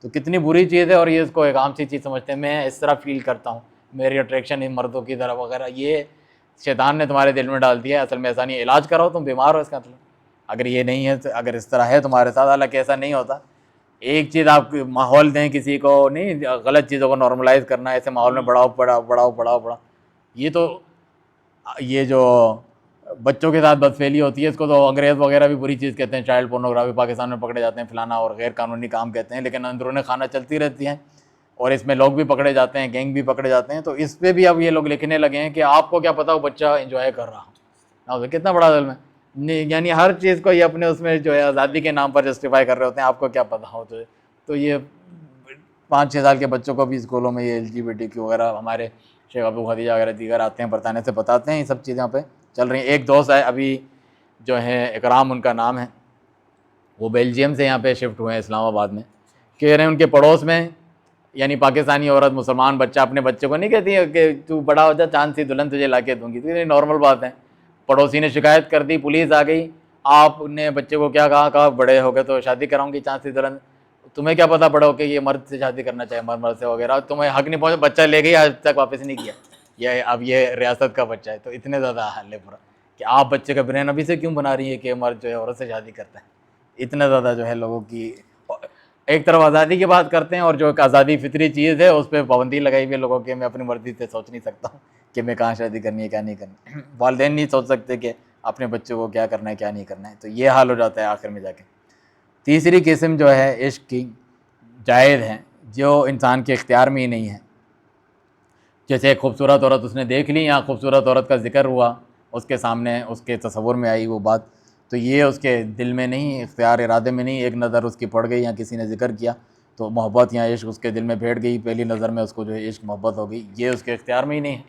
تو کتنی بری چیز ہے، اور یہ اس کو ایک عام سی چیز سمجھتے ہیں۔ میں اس طرح فیل کرتا ہوں میری اٹریکشن ان مردوں کی طرف وغیرہ، یہ شیطان نے تمہارے دل میں ڈال دیا ہے. اصل میں ایسا نہیں ہے، علاج کراؤ، تم بیمار ہو اس کا مطلب. اگر یہ نہیں ہے، اگر اس طرح ہے تمہارے ساتھ، حالانکہ ایسا نہیں ہوتا. ایک چیز آپ ماحول دیں کسی کو، نہیں غلط چیزوں کو نارملائز کرنا، ایسے ماحول میں بڑھاؤ بڑھاؤ بڑھاؤ بڑھاؤ بڑھاؤ. یہ تو یہ جو بچوں کے ساتھ بدفعلی ہوتی ہے، اس کو تو انگریز وغیرہ بھی بری چیز کہتے ہیں، چائلڈ پورنوگرافی پاکستان میں پکڑے جاتے ہیں فلانا، اور غیر قانونی کام کہتے ہیں، لیکن اندرون خانہ چلتی رہتی ہیں، اور اس میں لوگ بھی پکڑے جاتے ہیں، گینگ بھی پکڑے جاتے ہیں. تو اس پہ بھی اب یہ لوگ لکھنے لگے ہیں کہ آپ کو کیا پتا وہ بچہ انجوائے کر رہا ہوں. کتنا بڑا ظلم ہے، یعنی ہر چیز کو یہ اپنے اس میں جو ہے آزادی کے نام پر جسٹیفائی کر رہے ہوتے ہیں، آپ کو کیا پتا ہو. تو یہ 5-6 سال کے بچوں کو بھی اسکولوں میں یہ LGBTQ وغیرہ، ہمارے شیخ ابو خدیجہ وغیرہ دیگر آتے ہیں برطانیہ سے، بتاتے ہیں یہ سب چیزیں یہاں پہ چل رہی ہیں. ایک دوست ہے ابھی جو ہے اکرام ان کا نام ہے، وہ بیلجیم سے یہاں پہ شفٹ ہوئے ہیں اسلام آباد میں. کہہ رہے ہیں ان کے پڑوس میں، یعنی پاکستانی عورت مسلمان بچہ اپنے بچے کو نہیں کہتی ہے کہ تو بڑا ہو جا چاند سی دلہن تجھے لا کے دوں گی، تو یہ نارمل بات ہے. پڑوسی نے شکایت کر دی، پولیس آ گئی. آپ نے بچے کو کیا کہا بڑے ہو گئے تو شادی کراؤں گی چاند سی دلہن. تمہیں کیا پتا بڑا ہو کہ یہ مرد سے شادی کرنا چاہے، مرد سے وغیرہ، تمہیں حق نہیں پہنچا. بچہ لے گئی، آج تک واپس نہیں کیا. یہ اب یہ ریاست کا بچہ ہے. تو اتنے زیادہ حل ہے پورا کہ آپ بچے کا برین ابھی سے کیوں بنا رہی ہے کہ مرد جو ہے عورت سے شادی کرتا ہے. اتنا زیادہ جو ہے لوگوں کی ایک طرف آزادی کی بات کرتے ہیں، اور جو ایک آزادی فطری چیز ہے اس پہ پابندی لگائی ہوئی ہے لوگوں کی. میں اپنی مرضی سے سوچ نہیں سکتا ہوں کہ میں کہاں شادی کرنی ہے کیا نہیں کرنی. والدین نہیں سوچ سکتے کہ اپنے بچوں کو کیا کرنا ہے کیا نہیں کرنا ہے. تو یہ حال ہو جاتا ہے آخر میں جا کے. تیسری قسم جو ہے عشق کی جائز ہیں، جو انسان کے اختیار میں ہی نہیں ہے. جیسے ایک خوبصورت عورت اس نے دیکھ لی، یا خوبصورت عورت کا ذکر ہوا اس کے سامنے، اس کے تصور میں آئی وہ بات، تو یہ اس کے دل میں نہیں، اختیار ارادے میں نہیں. ایک نظر اس کی پڑ گئی یا کسی نے ذکر کیا تو محبت یا عشق اس کے دل میں بیٹھ گئی، پہلی نظر میں اس کو جو ہے عشق محبت ہو گئی. یہ اس کے اختیار میں ہی نہیں ہے.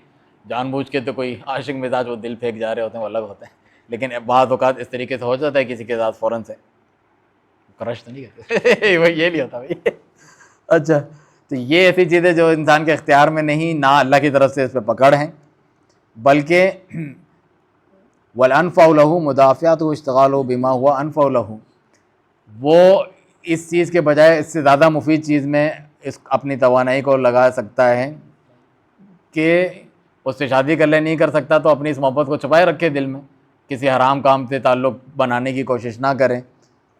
جان بوجھ کے تو کوئی عاشق مزاج وہ دل پھینک جا رہے ہوتے ہیں، وہ الگ ہوتے ہیں. لیکن بعض اوقات اس طریقے سے ہو جاتا ہے کسی کے ساتھ فوراً سے کرش تو نہیں کرتے وہ یہ نہیں ہوتا بھائی. اچھا، تو یہ ایسی چیزیں جو انسان کے اختیار میں نہیں، نہ اللہ کی طرف سے اس پہ پکڑ ہیں، بلکہ وَالْأَنْفَعُ لَهُ مُدَافِعَتُهُ اشْتِغَالُهُ بِمَا هُوَ أَنْفَعُ لَهُ. وہ اس چیز کے بجائے اس سے زیادہ مفید چیز میں اپنی توانائی کو لگا سکتا ہے کہ اس سے شادی کر لے. نہیں کر سکتا تو اپنی اس محبت کو چھپائے رکھے دل میں، کسی حرام کام سے تعلق بنانے کی کوشش نہ کرے،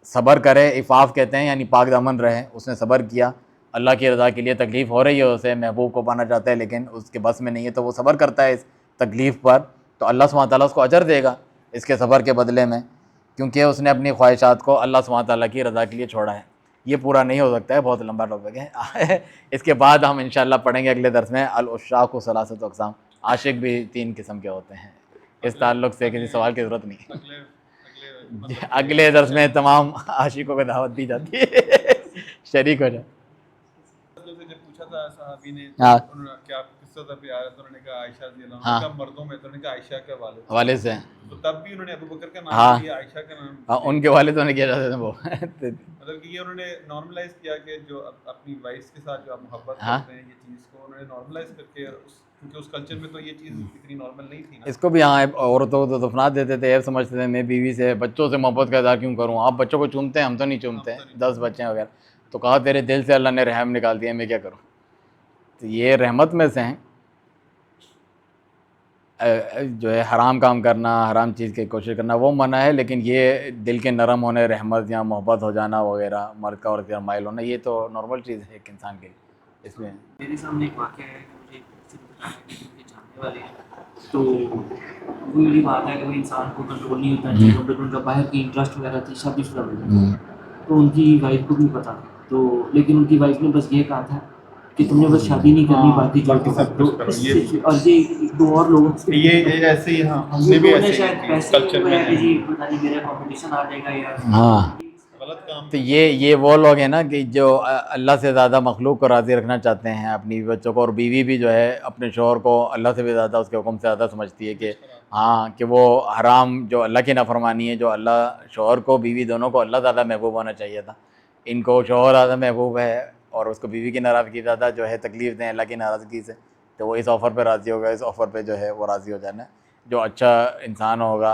صبر کرے. عفاف کہتے ہیں یعنی پاک دامن رہے. اس نے صبر کیا، اللہ کی رضا کے لیے تکلیف ہو رہی ہے اسے، محبوب کو پانا چاہتا ہے لیکن اس کے بس میں نہیں ہے، تو وہ صبر کرتا ہے اس تکلیف پر، تو اللہ سبحانہ تعالیٰ اس کو اجر دے گا اس کے صبر کے بدلے میں، کیونکہ اس نے اپنی خواہشات کو اللہ سبحانہ تعالیٰ کی رضا کے لیے چھوڑا ہے. یہ پورا نہیں ہو سکتا ہے، بہت لمبا ٹاپک ہے. اس کے بعد ہم انشاءاللہ پڑھیں گے اگلے درس میں العشاق ثلاثۃ اقسام. عاشق بھی 3 قسم کے ہوتے ہیں. اس تعلق سے کسی سوال کی ضرورت نہیں. اگلے درس میں تمام عاشقوں کو دعوت دی جاتی ہے، شریک ہو جائے. جب پوچھا تھا صحابی نے ہاں کہ آپ کس طرح پہ آ رہے تو انہوں نے کہا عائشہ رضی اللہ ہاں عنہا کا مردوں میں، تو انہوں نے کہا عائشہ کے والد سے. تو تب بھی انہوں نے ابو بکر کا ہاں نام لیا، عائشہ کا نام ہاں، ان کے والد ہونے کیا جاتے تھے وہ. مطلب کہ یہ انہوں نے نارملائز کیا کہ جو اپنی وائف کے ساتھ جو آپ محبت ہاں، کرتے ہیں، یہ چیز کو انہوں نے نارملائز کر کے، کیونکہ اس کلچر میں تو یہ چیز اتنی نارمل نہیں تھی نا. اس کو بھی ہاں عورتوں کو تو دفنات دیتے تھے، عیب سمجھتے تھے میں بیوی سے بچوں سے محبت کا اظہار کیوں کروں. آپ بچوں کو چومتے ہیں، ہم تو نہیں چومتے، 10 بچے ہیں وغیرہ. تو کہا تیرے دل سے اللہ نے رحم نکال دیا، میں کیا کروں. تو یہ رحمت میں سے ہیں. جو ہے حرام کام کرنا، حرام چیز کی کوشش کرنا وہ منع ہے، لیکن یہ دل کے نرم ہونے، رحمت یا محبت ہو جانا وغیرہ، مرد کا عورت کا مائل ہونا، یہ تو نارمل چیز ہے ایک انسان کے لیے. اس میں میرے سامنے ایک واقعہ ہے کہ مجھے کسی نے بتایا کہ مجھے جاننے والے ہیں، تو وہ یہی بات ہے کہ وہ انسان کو کنٹرول نہیں ہوتا چیزوں پہ. ان کا باہر کی انٹرسٹ وغیرہ تھی، شادی شدہ لوگ، تو ان کی وائف کو بھی پتا تھا. تو لیکن ان کی وائف نے بس یہ کہا تھا کہ تم نے بس شادی نہیں کرنی، باقی جو سب کچھ کرو. اور یہ 2 اور لوگوں سے یہ ایسے ہی، ہاں ہم نے بھی ایسے شاید پیسے کلچر میں کہ جی پتہ نہیں میرا کمپٹیشن آ جائے گا یا ہاں. غلط کام. تو یہ وہ لوگ ہیں نا کہ جو اللہ سے زیادہ مخلوق کو راضی رکھنا چاہتے ہیں، اپنی بچوں کو. اور بیوی بھی جو ہے اپنے شوہر کو اللہ سے بھی زیادہ، اس کے حکم سے زیادہ سمجھتی ہے کہ ہاں، کہ وہ حرام جو اللہ کی نافرمانی ہے، جو اللہ شوہر کو بیوی دونوں کو اللہ زیادہ محبوب ہونا چاہیے تھا. ان کو شوہر زیادہ محبوب ہے اور اس کو بیوی کی ناراضگی زیادہ جو ہے تکلیف دیں اللہ کی ناراضگی سے. تو وہ اس آفر پہ راضی ہوگا، اس آفر پہ جو ہے وہ راضی ہو جانا ہے. جو اچھا انسان ہوگا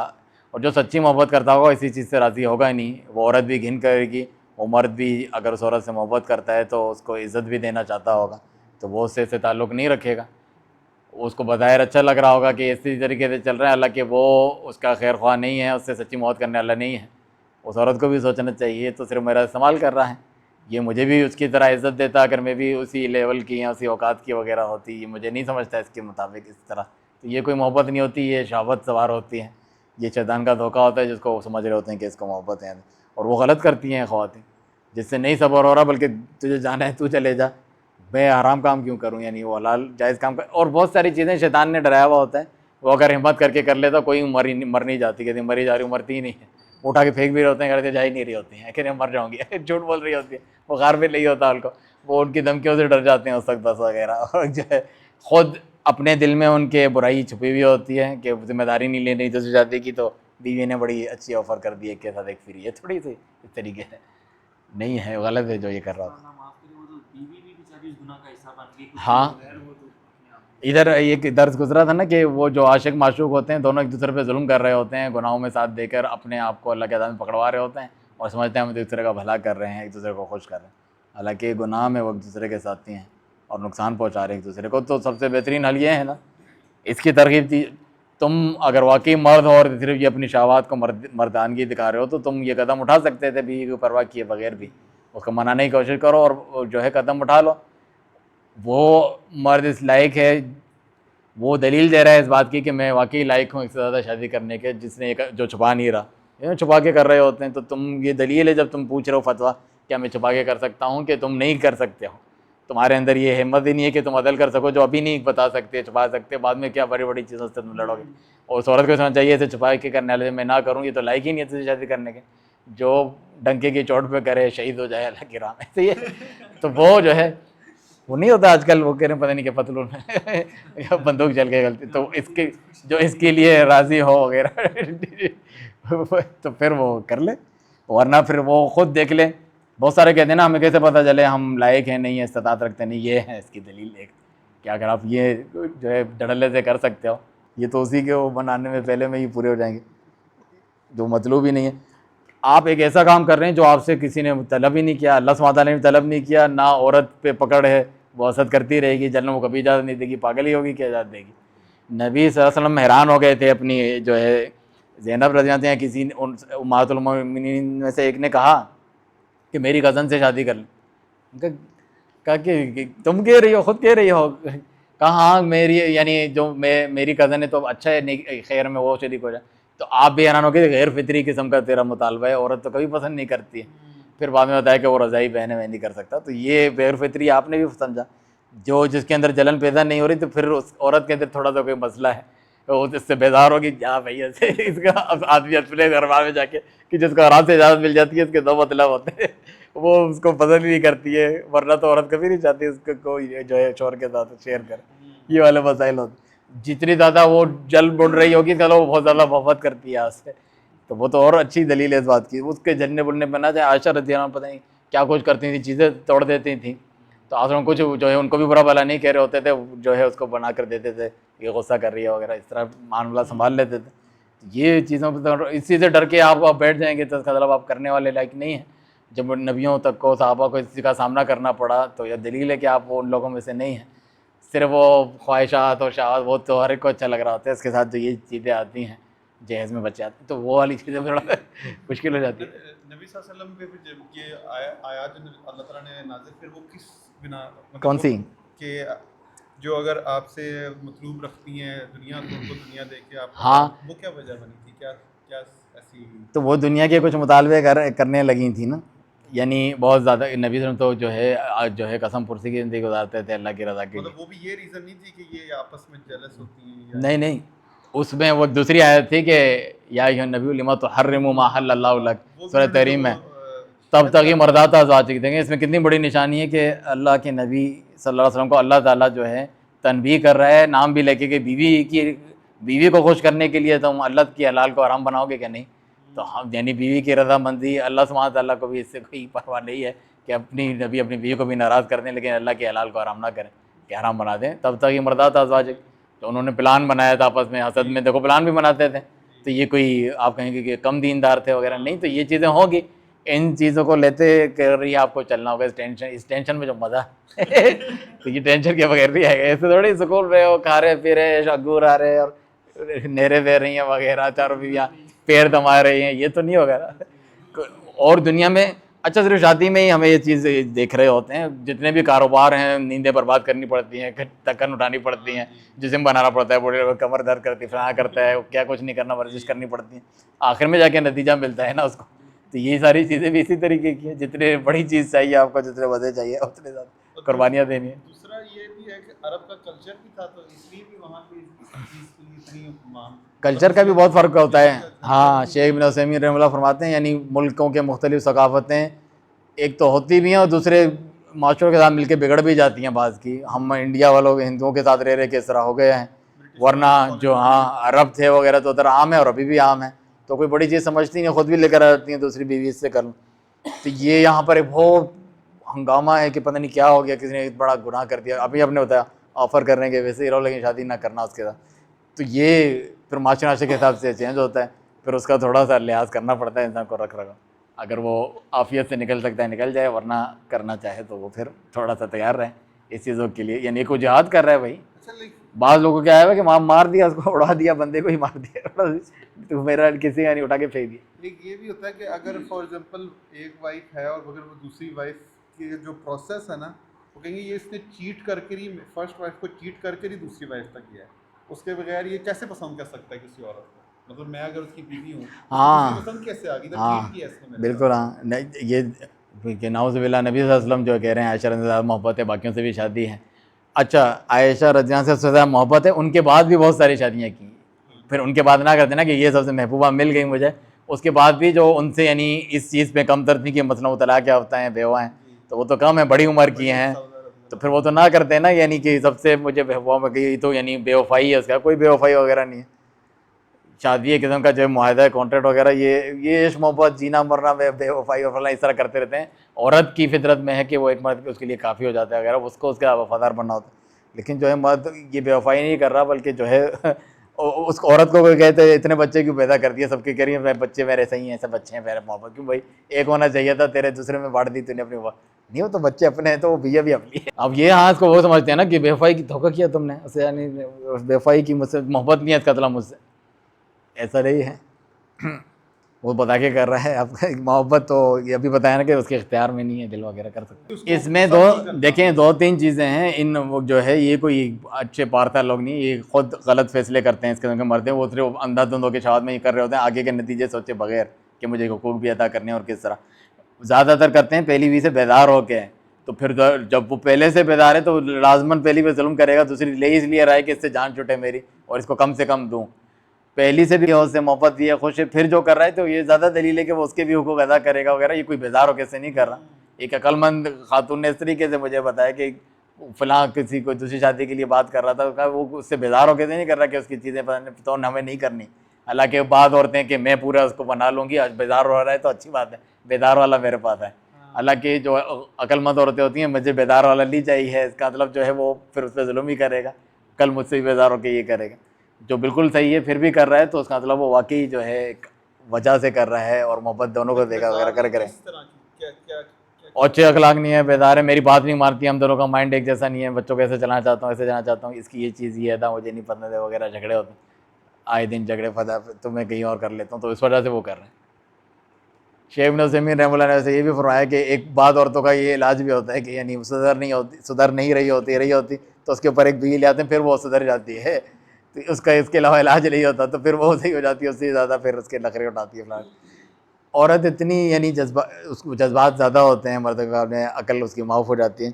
اور جو سچی محبت کرتا ہوگا اسی چیز سے راضی ہوگا ہی نہیں. وہ عورت بھی گھن کرے گی، وہ مرد بھی اگر اس عورت سے محبت کرتا ہے تو اس کو عزت بھی دینا چاہتا ہوگا، تو وہ اس سے تعلق نہیں رکھے گا. اس کو بظاہر اچھا لگ رہا ہوگا کہ اسی طریقے سے چل رہا ہے، حالانکہ وہ اس کا خیر خواہ نہیں ہے، اس سے سچی محبت کرنے والا نہیں ہے. اس عورت کو بھی سوچنا چاہیے تو صرف میرا استعمال کر رہا ہے، یہ مجھے بھی اس کی طرح عزت دیتا اگر میں بھی اسی لیول کی یا اسی اوقات کی وغیرہ ہوتی، یہ مجھے نہیں سمجھتا اس کے مطابق اس طرح، تو یہ کوئی محبت نہیں ہوتی، یہ شہوت سوار ہوتی ہے، یہ شیطان کا دھوکہ ہوتا ہے جس کو وہ سمجھ رہے ہوتے ہیں کہ اس کو محبت ہے، اور وہ غلط کرتی ہیں خواتین جس سے نہیں صبر ہو رہا بلکہ تجھے جانا ہے تو چلے جا، میں حرام کام کیوں کروں، یعنی وہ حلال جائز کام کر. اور بہت ساری چیزیں شیطان نے ڈرایا ہوا ہوتا ہے، وہ اگر ہمت کر کے کر لیتا کوئی مر نہیں جاتی، کہتی مری جا رہی ہوں، مرتی ہی نہیں ہے، اٹھا کے پھینک بھی رہے ہوتے ہیں، کرتے جا ہی نہیں رہی ہوتی ہیں کہ مر جاؤں گی جھوٹ بول رہی ہوتی ہے، بخار بھی نہیں ہوتا ان کو، وہ ان کی دھمکیوں سے ڈر جاتے ہیں اس وقت بس وغیرہ، اور جو ہے خود اپنے دل میں ان کے برائی چھپی ہوئی ہوتی ہے کہ ذمہ داری نہیں لینی دوسری شادی کی، تو بیوی نے بڑی اچھی آفر کر دی ہے کہ ساتھ ایک فری ہے، تھوڑی سی اس طریقے سے نہیں ہے، غلط ہے جو یہ کر رہا تھا. اللہ معاف کرے، وہ تو بیوی بھی بیچاری اس گناہ کا حصہ بن گئی، کچھ ہاں بغیر وہ تو اپنے آپ ادھر ایک درس گزرا تھا نا کہ وہ جو عاشق معشوق ہوتے ہیں دونوں ایک دوسرے پہ ظلم کر رہے ہوتے ہیں، گناہوں میں ساتھ دے کر اپنے آپ کو اللہ کے عذاب میں پکڑوا رہے ہوتے ہیں اور سمجھتے ہیں ہم ایک دوسرے کا بھلا کر رہے ہیں، ایک دوسرے کو خوش کر رہے ہیں، حالانکہ گناہ میں وہ ایک دوسرے کے ساتھی ہیں اور نقصان پہنچا رہے ہیں ایک دوسرے کو. تو سب سے بہترین حل یہ ہے نا، اس کی ترغیب دی، تم اگر واقعی مرد ہو اور صرف یہ اپنی شہوات کو مردانگی دکھا رہے ہو تو تم یہ قدم اٹھا سکتے تھے بیوی کی پرواہ کیے بغیر بھی، اس کو منانے کی کوشش کرو اور جو ہے قدم اٹھا لو. وہ مرد اس لائق ہے، وہ دلیل دے رہا ہے اس بات کی کہ میں واقعی لائق ہوں ایک سے زیادہ شادی کرنے کے، جس نے جو چھپا نہیں رہا، یہ چھپا کے کر رہے ہوتے ہیں، تو تم یہ دلیل ہے جب تم پوچھ رہے ہو فتویٰ کیا میں چھپا کے کر سکتا ہوں کہ تم نہیں کر سکتے ہو، تمہارے اندر یہ ہمت ہی نہیں ہے کہ تم عدل کر سکو جو ابھی نہیں بتا سکتے، چھپا سکتے، بعد میں کیا بڑی بڑی چیزوں سے تم لڑو گے. اور اس عورت کو سمجھنا چاہیے اسے چھپا کے کرنے والے میں نہ کروں، یہ تو لائق ہی نہیں ہے تجھے شادی کرنے کے، جو ڈنکے کی چوٹ پہ کرے شہید ہو جائے اللہ کی راہ میں. تو یہ تو وہ جو ہے وہ نہیں ہوتا آج کل، وہ کہہ رہے ہیں پتہ نہیں کہ پتلون میں بندوق چل کے غلطی، تو اس کے جو اس کے لیے راضی ہو وغیرہ تو پھر وہ کر لے، ورنہ پھر وہ خود دیکھ لے. بہت سارے کہتے ہیں نا ہمیں کیسے پتہ چلے ہم لائق ہیں نہیں ہیں، استطاعت رکھتے نہیں، یہ ہے اس کی دلیل ایک کہ اگر آپ یہ جو ہے ڈھڑلے سے کر سکتے ہو، یہ تو اسی کے وہ بنانے میں پہلے میں ہی پورے ہو جائیں گے جو مطلوب ہی نہیں ہے. آپ ایک ایسا کام کر رہے ہیں جو آپ سے کسی نے طلب ہی نہیں کیا، اللہ سبحانہ تعالیٰ نے طلب نہیں کیا، نہ عورت پہ پکڑ ہے، وہ حسد کرتی رہے گی، جنت وہ کبھی اجازت نہیں دے گی، پاگل ہی ہوگی کہ اجازت دے گی. نبی صلی اللہ علیہ وسلم حیران ہو گئے تھے، اپنی جو ہے زینب رضی اللہ عنہا کسی امہات المومنین میں سے ایک نے کہا کہ میری کزن سے شادی کر لیں، کہا کہ تم کہہ رہی ہو، خود کہہ رہی ہو، کہا ہاں میری یعنی جو میری کزن ہے تو اچھا ہے خیر میں وہ شریک ہو جائے. تو آپ بھی حیران ہو کہ غیر فطری قسم کا تیرا مطالبہ ہے، عورت تو کبھی پسند نہیں کرتی ہے، پھر بعد میں بتایا کہ وہ رضائی بہن ہے میں نہیں کر سکتا. تو یہ غیر فطری آپ نے بھی سمجھا، جو جس کے اندر جلن پیدا نہیں ہو رہی تو پھر اس عورت کے اندر تھوڑا سا کوئی مسئلہ ہے، وہ اس سے بیزار ہوگی کیا بھائی ایسے اس کا آدمی اپنے گھر بار میں جا کے کہ جس کو آرام سے اجازت مل جاتی ہے اس کے دو مطلب ہوتے ہیں، وہ اس کو پسند ہی نہیں کرتی ہے، ورنہ تو عورت کبھی نہیں چاہتی اس کو کوئی جو ہے شوہر کے ساتھ شیئر کرے. یہ والے مسائل ہوتے جتنی زیادہ وہ جل بڑھ رہی ہوگی چلو وہ بہت زیادہ محبت کرتی ہے اس سے، تو وہ تو اور اچھی دلیل ہے اس بات کی. اس کے جلنے بلنے پہ نہ جائے، عائشہ رضی اللہ عنہا پتہ نہیں کیا کچھ کرتی تھیں، چیزیں توڑ دیتی تھیں، تو آسرم کچھ جو ہے ان کو بھی برا بھلا نہیں کہہ رہے ہوتے تھے، جو ہے اس کو بنا کر دیتے تھے یہ غصہ کر رہی ہے وغیرہ، اس طرح معاملہ سنبھال لیتے تھے. یہ چیزوں پہ اسی سے ڈر کے آپ بیٹھ جائیں گے تو اس کا مطلب آپ کرنے والے لائق نہیں ہیں. جب نبیوں تک کو صحابہ کو اس چیز کا سامنا کرنا پڑا تو یہ دلیل ہے کہ آپ وہ ان لوگوں میں سے نہیں ہیں. صرف وہ خواہشات اور شہوات وہ تو ہر ایک کو اچھا لگ رہا ہوتا ہے، اس کے ساتھ جو یہ چیزیں آتی ہیں جہیز میں بچے آتے ہیں تو وہ والی چیزیں تھوڑا مشکل ہو جاتی ہے. نبی صلی اللہ علیہ وسلم پہ پھر جب یہ آیات جو اللہ تعالیٰ نے نازل، پھر وہ کس بنا کون سی کہ جو اگر آپ سے مطلوب رکھتی ہیں دنیا کو، ان کو دنیا دے کے آپ ہاں وہ کیا وجہ بنی تھی، کیا کیا ایسی؟ تو وہ دنیا کے کچھ مطالبے کرنے لگی تھیں نا، یعنی بہت زیادہ نبی صلی اللہ علیہ وسلم تو جو ہے قسم پرسی کی زندگی گزارتے تھے اللہ کی رضا کے لیے. مطلب وہ بھی یہ ریزن نہیں تھی کہ یہ آپس میں جیلس ہوتی ہیں نہیں نہیں، اس میں وہ دوسری آیت تھی کہ یا ایھا النبی لما تحرم ما حل اللہ لک، سورہ تحریم میں تب تک یہ مردات ازواجک. دیں گے اس میں کتنی بڑی نشانی ہے کہ اللہ کے نبی صلی اللہ علیہ وسلم کو اللہ تعالیٰ جو ہے تنبیہ کر رہا ہے، نام بھی لے کے کہ بیوی کو خوش کرنے کے لیے تم اللہ کی حلال کو حرام بناؤ گے کہ نہیں. تو ہم یعنی بیوی کی رضا مندی، اللہ سبحانہ تعالیٰ کو بھی اس سے کوئی پرواہ نہیں ہے کہ اپنی نبی اپنی بیوی کو بھی ناراض کر دیں لیکن اللہ کے حلال کو حرام نہ کریں کہ حرام بنا دیں. تب تک یہ مردات ازواجک، تو انہوں نے پلان بنایا تھا آپس میں، حسد میں دیکھو پلان بھی بناتے تھے، تو یہ کوئی آپ کہیں گے کہ کم دیندار تھے وغیرہ نہیں. تو یہ چیزیں ہوں گی، ان چیزوں کو لیتے کر رہی آپ کو چلنا ہوگا اس ٹینشن میں جو مزہ تو یہ ٹینشن کے بغیر نہیں آئے گا. ایسے تھوڑی سکول رہے ہو, کھا رہے پی رہے, شگور آ رہے اور نیرے بہ رہی ہیں وغیرہ, چاروں بیویاں پیر دما رہی ہیں, یہ تو نہیں ہوگا نا. اور دنیا میں اچھا صرف شادی میں ہی ہمیں یہ چیز دیکھ رہے ہوتے ہیں. جتنے بھی کاروبار ہیں نیندیں برباد کرنی پڑتی ہیں, تکن اٹھانی پڑتی ہیں, جسم بنانا پڑتا ہے, بوڑھے کمر درد کرتی ہے, فلاں کرتا ہے, کیا کچھ نہیں کرنا, ورزش کرنی پڑتی ہے, آخر میں جا کے نتیجہ ملتا ہے نا اس کو. تو یہ ساری چیزیں بھی اسی طریقے کی ہیں. جتنے بڑی چیز چاہیے آپ کو, جتنے مزے چاہیے اتنے زیادہ قربانیاں دینی ہیں. دوسرا یہ بھی ہے کہ عرب کا کلچر بھی تھا, تو اس لیے بھی وہاں کی چیز کی اتنی کلچر کا بھی بہت فرق ہوتا ہے. ہاں, شیخ ابن عثیمین رحمۃ اللہ فرماتے ہیں یعنی ملکوں کے مختلف ثقافتیں ایک تو ہوتی بھی ہیں اور دوسرے معاشروں کے ساتھ مل کے بگڑ بھی جاتی ہیں بعض کی. ہم انڈیا والوں ہندوؤں کے ساتھ رہ رہے کے اس طرح ہو گئے ہیں, ورنہ جو ہاں عرب تھے وغیرہ تو ادھر عام ہے اور ابھی بھی عام ہے. تو کوئی بڑی چیز سمجھتی نہیں, خود بھی لے کر آ جاتی ہیں دوسری بیوی اس سے کر لوں. تو یہ یہاں پر ایک بہت ہنگامہ ہے کہ پتہ نہیں کیا ہو گیا, کسی نے بڑا گناہ کر دیا. ابھی آپ نے بتایا آفر کرنے کے ویسے ہی رہو لیکن شادی نہ کرنا اس کے ساتھ. تو یہ پھر معاشرے کے حساب سے چینج ہوتا ہے, پھر اس کا تھوڑا سا لحاظ کرنا پڑتا ہے انسان کو رکھ رکھا. اگر وہ عافیت سے نکل سکتا ہے نکل جائے, ورنہ کرنا چاہے تو وہ پھر تھوڑا سا تیار رہے اس چیزوں کے لیے. یعنی کوئی جہاد کر رہا ہے بھائی. بعض لوگوں کو کیا ہے کہ وہاں مار دیا, اس کو اڑا دیا, بندے کو ہی مار دیا, تو میرا کسی کا نہیں اٹھا کے پھینک دیا. ایک یہ بھی ہوتا ہے کہ اگر فار ایگزامپل ایک وائف ہے اور اگر وہ دوسری وائف کی جو پروسیس ہے نا, وہ کہیں گے یہ اس نے چیٹ کر کے ہی, فرسٹ وائف کو چیٹ کر کے ہی دوسری وائف تک گیا ہے, اس کے بغیر یہ کیسے پسند کر سکتا ہے کسی عورت کو؟ مطلب میں اگر اس کی بیوی ہوں, ہاں پسند کیسے آ گئی؟ ہاں بالکل. ہاں یہ نعوذ باللہ نبی صلی اللہ علیہ وسلم جو کہہ رہے ہیں عائشہ رضی اللہ عنہا محبت ہے, باقیوں سے بھی شادی ہے. اچھا عائشہ رضی اللہ عنہا سے زیادہ محبت ہے, ان کے بعد بھی بہت ساری شادیاں کی. پھر ان کے بعد نہ کرتے نا کہ یہ سب سے محبوبہ مل گئی مجھے, اس کے بعد بھی جو ان سے یعنی اس چیز پہ کم تر تھی کہ مثلا وہ طلاق یافتہ ہیں, بیوہ ہیں, تو وہ تو کم ہیں, بڑی عمر کی ہیں, تو پھر وہ تو نہ کرتے نا. یعنی کہ سب سے مجھے محبوبہ میں گئی تو یعنی بے وفائی ہے, اس کا کوئی بے وفائی وغیرہ نہیں ہے. شادی ایک قسم کا جو معاہدہ ہے, کانٹریکٹ وغیرہ, یہ عشق محبت جینا مرنا بے وفائی وفائی اس طرح کرتے رہتے ہیں. عورت کی فطرت میں ہے کہ وہ ایک مرد اس کے لیے کافی ہو جاتا ہے وغیرہ, اس کو اس کا وفادار بننا ہوتا ہے. لیکن جو ہے مرد یہ بے وفائی نہیں کر رہا, بلکہ جو ہے اس عورت کو کوئی کہتے ہیں اتنے بچے کیوں پیدا کر دیے, سب کے کہہ رہی ہیں بچے میرے صحیح ہیں, ایسے بچے ہیں میرے محبت, کیوں بھائی ایک ہونا چاہیے تھا, تیرے دوسرے میں بانٹ دی تو نے اپنی نہیں, وہ تو بچے اپنے ہیں تو وہ بھیا بھی اپنی ہے. اب یہ ہاں اس کو وہ سمجھتے ہیں نا کہ بے وفائی کی دھوکہ کیا تم نے اسے, یعنی بے وفائی کی مجھ سے محبت نہیں ہے اس کا مطلب مجھ سے, ایسا نہیں ہے. وہ بتا کے کر رہا ہے آپ کا محبت, تو یہ ابھی بتایا نا کہ اس کے اختیار میں نہیں ہے, دل وغیرہ کر سکتے. اس میں دیکھیں 2-3 چیزیں ہیں. ان وہ جو ہے یہ کوئی اچھے پارتھا لوگ نہیں, یہ خود غلط فیصلے کرتے ہیں اس قسم کے مرد ہیں. وہ صرف اندھا دھندوں کے شہوات میں یہ کر رہے ہوتے ہیں, آگے کے نتیجے سوچے بغیر کہ مجھے حقوق بھی ادا کرنے اور کس طرح. زیادہ تر کرتے ہیں پہلی بیوی سے بیدار ہو کے, تو پھر جب وہ پہلے سے بیدار ہے تو لازماً پہلی پہ ظلم کرے گا, دوسری لے اس لیے رہا ہے کہ اس سے جان چھوٹے میری اور اس کو کم سے کم دوں. پہلی سے بھی اس سے محبت بھی ہے, خوش ہے, پھر جو کر رہا ہے تو یہ زیادہ دلیل ہے کہ وہ اس کے بھی حقوق ادا کرے گا وغیرہ. یہ کوئی بیزار ہو کے سے نہیں کر رہا. ایک عقل مند خاتون نے اس طریقے سے مجھے بتایا کہ فلاں کسی کو دوسری شادی کے لیے بات کر رہا تھا, وہ اس سے بیزار ہو کے سے نہیں کر رہا کہ اس کی چیزیں تو ہمیں نہیں کرنی. حالانکہ بعض عورتیں کہ میں پورا اس کو بنا لوں گی, آج بیزار ہو رہا ہے تو اچھی بات ہے, بیدار والا میرے پاس ہے. حالانکہ جو عقل مند عورتیں ہوتی ہیں مجھے بیدار والا نہیں چاہیے, اس کا مطلب جو ہے وہ پھر اس پہ ظلم ہی کرے گا, کل مجھ سے بھی بیزار ہو کے یہ کرے گا. جو بالکل صحیح ہے پھر بھی کر رہا ہے تو اس کا مطلب وہ واقعی جو ہے ایک وجہ سے کر رہا ہے اور محبت دونوں کو دے گا وغیرہ کرے. اور اچھے اخلاق نہیں ہے, بیدار ہے, میری بات نہیں مارتی, ہم دونوں کا مائنڈ ایک جیسا نہیں ہے, بچوں کو ایسے چلانا چاہتا ہوں ایسے جانا چاہتا ہوں, اس کی یہ چیز یہ تھا مجھے نہیں پسند ہے وغیرہ, جھگڑے ہوتے ہیں آئے دن, جھگڑے فدا تو میں کہیں اور کر لیتا ہوں, تو اس وجہ سے وہ کر رہے ہیں. شیخ ابن عثیمین رحمۃ اللہ نے یہ بھی فرمایا کہ ایک بعض عورتوں کا یہ علاج بھی ہوتا ہے کہ یعنی سدھر نہیں رہی ہوتی تو اس کے اوپر ایک بیوی لے آتے ہیں, پھر وہ سدھر جاتی ہے. تو اس کے علاوہ علاج نہیں ہوتا تو پھر وہ صحیح ہو جاتی ہے, اس سے زیادہ پھر اس کے نخرے اٹھاتی ہے. عورت اتنی یعنی جذبات زیادہ ہوتے ہیں, مرد کا اپنے عقل اس کی معاف ہو جاتی ہے,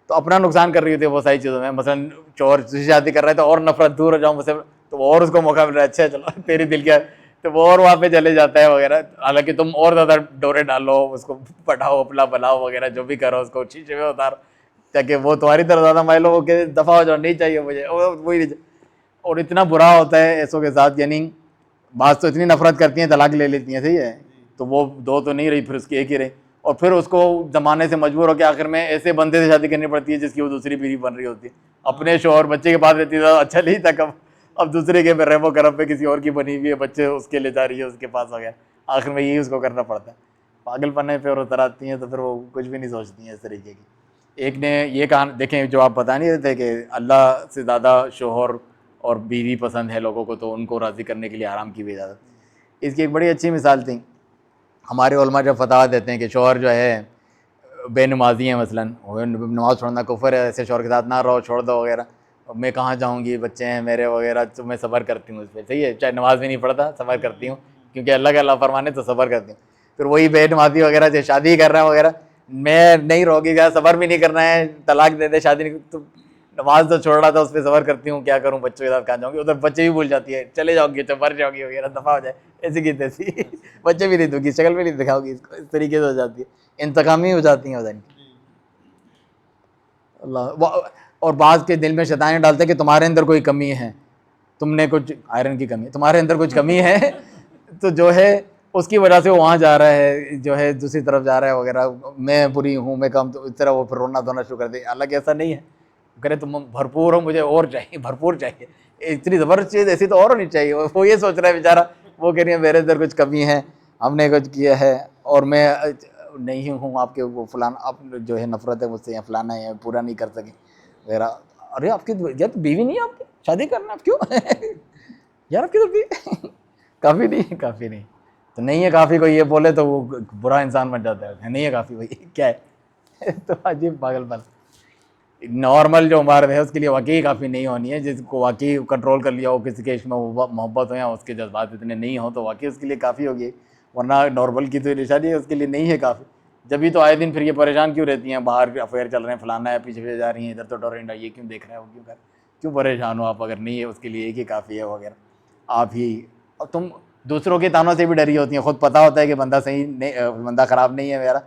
تو اپنا نقصان کر رہی ہوتی ہے وہ ساری چیزوں میں. مثلاً چور دوسری شادی کر رہا ہے تو اور نفرت, دور ہو جاؤں مجھ سے, تو وہ اور اس کو موقع مل رہا ہے, اچھا چلو تیری دل کیا, تو وہ اور وہاں پہ چلے جاتا ہے وغیرہ. حالانکہ تم اور زیادہ ڈورے ڈالو, اس کو پٹاؤ, اپلا بلاؤ وغیرہ جو بھی کرو, اس کو شیشے میں اتارو تاکہ وہ تمہاری طرح زیادہ مائل ہو, وہ کہ دفعہ ہو جاؤ, نہیں چاہیے مجھے, وہی نہیں. اور اتنا برا ہوتا ہے ایسوں کے ساتھ, یعنی بعض تو اتنی نفرت کرتی ہیں طلاق لے لیتی ہیں, صحیح ہے, تو وہ 2 تو نہیں رہی, پھر اس کی ایک ہی رہی, اور پھر اس کو زمانے سے مجبور ہو کے آخر میں ایسے بندے سے شادی کرنی پڑتی ہے جس کی وہ دوسری بیوی بن رہی ہوتی ہے. اپنے شوہر بچے کے پاس رہتی ہے اچھا نہیں تھا, کب اب دوسرے کے رحم و کرم پہ کسی اور کی بنی ہوئی ہے, بچے اس کے لے جا رہی ہے اس کے پاس وغیرہ, آخر میں یہی اس کو کرنا پڑتا ہے. پاگل پنے پہ اور اتر آتی ہیں تو پھر وہ کچھ بھی نہیں سوچتی ہیں اس طریقے کی. ایک نے یہ کہا دیکھیں جو آپ بتا نہیں رہے تھے کہ اللہ سے زیادہ شوہر اور بیوی پسند ہے لوگوں کو تو ان کو راضی کرنے کے لیے حرام کی بھی اجازت. اس کی ایک بڑی اچھی مثال تھی. ہمارے علماء جب فتوا دیتے ہیں کہ شوہر جو ہے بے نمازی ہیں مثلاً, نماز چھوڑنا کفر ہے, ایسے شوہر کے ساتھ نہ رہو, چھوڑ دو وغیرہ, میں کہاں جاؤں گی, بچے ہیں میرے وغیرہ, تو میں صبر کرتی ہوں اس پہ. صحیح ہے, چاہے نماز بھی نہیں پڑھتا صبر کرتی ہوں کیونکہ اللہ کا اللہ فرمانے تو صبر کرتی ہوں. پھر وہی بے نمازی وغیرہ جو شادی کر رہا ہے وغیرہ, میں نہیں روگی گا, صبر بھی نہیں کرنا ہے, طلاق دے دے, شادی نہیں, تو نماز تو چھوڑ رہا تھا اس پہ صبر کرتی ہوں, کیا کروں, بچوں کے ساتھ کہاں جاؤں گی, ادھر بچے بھی بھول جاتی ہے, چلے جاؤ گی تو مر جاؤ گی وغیرہ, دفعہ ہو جائے, ایسی کی تیسی, بچے بھی نہیں دوں گی, شکل بھی نہیں دکھاؤ گی, اس طریقے سے ہو جاتی ہے, انتقامی ہو جاتی ہیں ادھر. اللہ. اور بعض کے دل میں شیطان ڈالتے کہ تمہارے اندر کوئی کمی ہے, تم نے کچھ آئرن کی کمی, تمہارے اندر کچھ کمی ہے تو جو ہے اس کی وجہ سے وہ وہاں جا رہا ہے, جو ہے دوسری طرف جا رہا ہے وغیرہ, میں بری ہوں, میں کم, تو اس طرح وہ پھر رونا دھونا شروع کر دے. حالانکہ ایسا نہیں ہے, کرے تم بھرپور ہو, مجھے اور چاہیے, بھرپور چاہیے, اتنی زبردست چیز ایسی تو اور ہونی چاہیے. وہ یہ سوچ رہا ہے بیچارہ, وہ کہہ رہی ہے میرے اندر کچھ کمی ہے, ہم نے کچھ کیا ہے اور میں نہیں ہوں آپ کے, وہ فلانا, آپ جو ہے نفرت ہے مجھ سے, یا فلانا ہے, پورا نہیں کر سکے وغیرہ. ارے آپ کی یا تو بیوی نہیں ہے آپ کی, شادی کرنا آپ کیوں یار, آپ کی تو بیوی کافی نہیں, کافی نہیں, تو نہیں ہے کافی کو یہ بولے تو وہ برا انسان بن جاتا ہے, نہیں ہے کافی بھائی کیا ہے تو عجیب پاگل پن. نارمل جو مرد ہے اس کے لیے واقعی کافی نہیں ہونی ہے, جس کو واقعی کنٹرول کر لیا ہو, کسی کے عشق میں محبت ہو یا اس کے جذبات اتنے نہیں ہوں تو واقعی اس کے لیے کافی ہوگی, ورنہ نارمل کی تو نشانی ہے اس کے لیے نہیں ہے کافی. جبھی تو آئے دن پھر یہ پریشان کیوں رہتی ہیں, باہر افیئر چل رہے ہیں, فلانا ہے, پیچھے جا رہی ہیں, ادھر تو ڈورینڈا, یہ کیوں دیکھ رہے ہیں, وہ کیوں کر, کیوں پریشان ہو آپ, اگر نہیں ہے اس کے لیے ایک ہی کافی ہے وغیرہ. آپ ہی, اور تم دوسروں کے تانوں سے بھی ڈری ہوتی ہیں, خود پتہ ہوتا ہے کہ بندہ صحیح نہیں, بندہ خراب نہیں ہے میرا,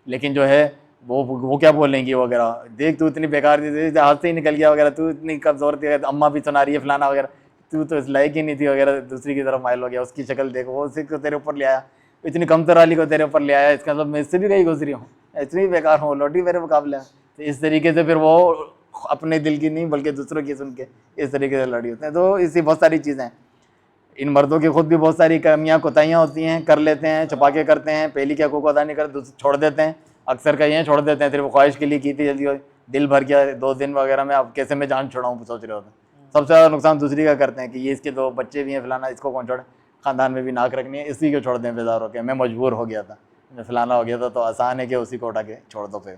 لیکن جو ہے وہ کیا بولیں گی وغیرہ, دیکھ تو اتنی بیکار تھی, ہاتھ سے ہی نکل گیا وغیرہ, تو اتنی کمزور تھی, اماں بھی سنا رہی ہے فلانا وغیرہ, تو اس لائق ہی نہیں تھی وغیرہ, دوسری کی طرف مائل ہو گیا, اس کی شکل دیکھو, وہ اسی کو تیرے اوپر لے آیا, اتنی کم تر والی کو تیرے اوپر لے آیا, اس کا مطلب میں اس سے بھی کہیں گزری ہوں, اتنی بیکار ہوں, لوٹی میرے مقابلے. تو اس طریقے سے پھر وہ اپنے دل کی نہیں بلکہ دوسروں کی سن کے اس طریقے سے لڑی ہوتے ہیں. تو اسی بہت ساری چیزیں ہیں, ان مردوں کی خود بھی بہت ساری کمیاں کوتاہیاں ہوتی ہیں, کر لیتے ہیں, چھپا کے کرتے ہیں, پہلی کے حقوق ادا نہیں کرتے, چھوڑ دیتے ہیں, اکثر کہیں ہیں چھوڑ دیتے ہیں, صرف خواہش کے لیے کی تھی, جلدی دل بھر گیا 2 دن وغیرہ میں, اب کیسے میں جان چھوڑاؤں سوچ رہے ہوتے ہیں. سب سے زیادہ نقصان دوسری کا کرتے ہیں کہ یہ اس کے 2 بچے بھی ہیں فلانا, اس کو کون چھوڑے, خاندان میں بھی ناک رکھنی ہے, اسی کو چھوڑ دیں بیزار ہو کے, میں مجبور ہو گیا تھا, میں فلانا ہو گیا تھا, تو آسان ہے کہ اسی کو اٹھا کے چھوڑ دو. پھر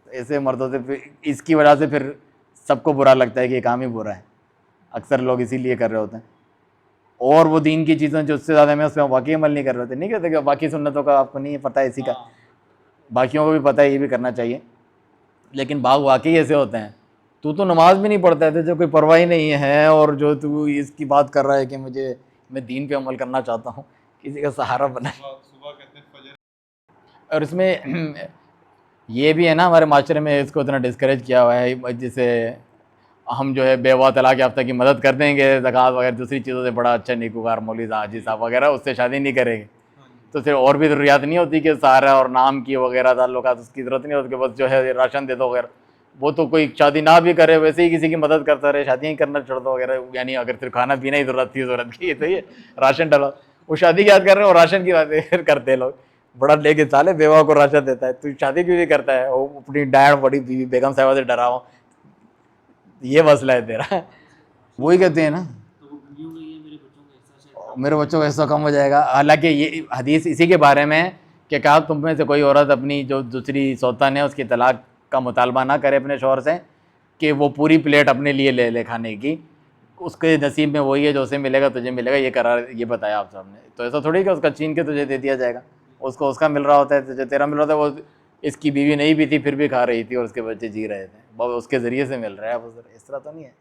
ایسے مردوں سے پھر اس کی وجہ سے پھر سب کو برا لگتا ہے کہ یہ کام ہی برا ہے, اکثر لوگ اسی لیے کر رہے ہوتے ہیں. اور وہ دین کی چیزیں جو اس سے زیادہ میں اس میں واقعی عمل نہیں کر رہے ہوتے, نہیں کہتے کہ باقی سنتوں کا آپ کو نہیں پتہ ہے, اسی کا باقیوں کو بھی پتہ ہے, یہ بھی کرنا چاہیے, لیکن بعض واقعی ایسے ہوتے ہیں, تو نماز بھی نہیں پڑھتا ہے, جو کوئی پرواہ نہیں ہے, اور جو تو اس کی بات کر رہا ہے کہ میں دین پہ عمل کرنا چاہتا ہوں, کسی کا سہارا بنا. صبح کہتے ہیں فجر. اور اس میں یہ بھی ہے نا, ہمارے معاشرے میں اس کو اتنا ڈسکریج کیا ہوا ہے, جسے ہم جو ہے بیوہ طلاق یافتہ کی مدد کر دیں گے, زکوٰۃ وغیرہ دوسری چیزوں سے, بڑا اچھا نیکوکار مولوی حاجی صاحب وغیرہ, اس سے شادی نہیں کریں گے, تو پھر اور بھی ضروریات نہیں ہوتی کہ سہارا اور نام کی وغیرہ تعلقات, اس کی ضرورت نہیں ہوتی کہ بس جو ہے راشن دے دو وغیرہ. وہ تو کوئی شادی نہ بھی کرے, ویسے ہی کسی کی مدد کرتا رہے, شادیاں ہی کرنا چھوڑ دو وغیرہ. یعنی اگر صرف کھانا پینا ہی ضرورت کی, تو یہ راشن ڈالو, وہ شادی کی یاد کر رہے ہیں اور راشن کی باتیں کرتے ہیں لوگ. بڑا لے کے سالے بیوہ کو راشن دیتا ہے, تو شادی کیوں نہیں کرتا ہے, وہ اپنی ڈائن بڑی بیوی بیگم صاحبہ سے ڈرا ہو, یہ مسئلہ ہے تیرا. وہی کہتے ہیں نا, میرے بچوں کا حصہ کم ہو جائے گا. حالانکہ یہ حدیث اسی کے بارے میں کہ کہا تم میں سے کوئی عورت اپنی جو دوسری سوتن ہے اس کی طلاق کا مطالبہ نہ کرے اپنے شوہر سے, کہ وہ پوری پلیٹ اپنے لیے لے لے کھانے کی, اس کے نصیب میں وہی ہے, جو اسے ملے گا تجھے ملے گا, یہ قرار یہ بتایا آپ صاحب نے. تو ایسا تھوڑی کہ اس کا چھین کے تجھے دے دیا جائے گا, اس کو اس کا مل رہا ہوتا ہے, تجھے تیرا مل رہا ہوتا ہے. وہ اس کی بیوی نہیں بھی تھی پھر بھی کھا رہی تھی اور اس کے بچے جی رہے تھے, اس کے ذریعے سے مل رہا ہے, اس طرح تو نہیں ہے.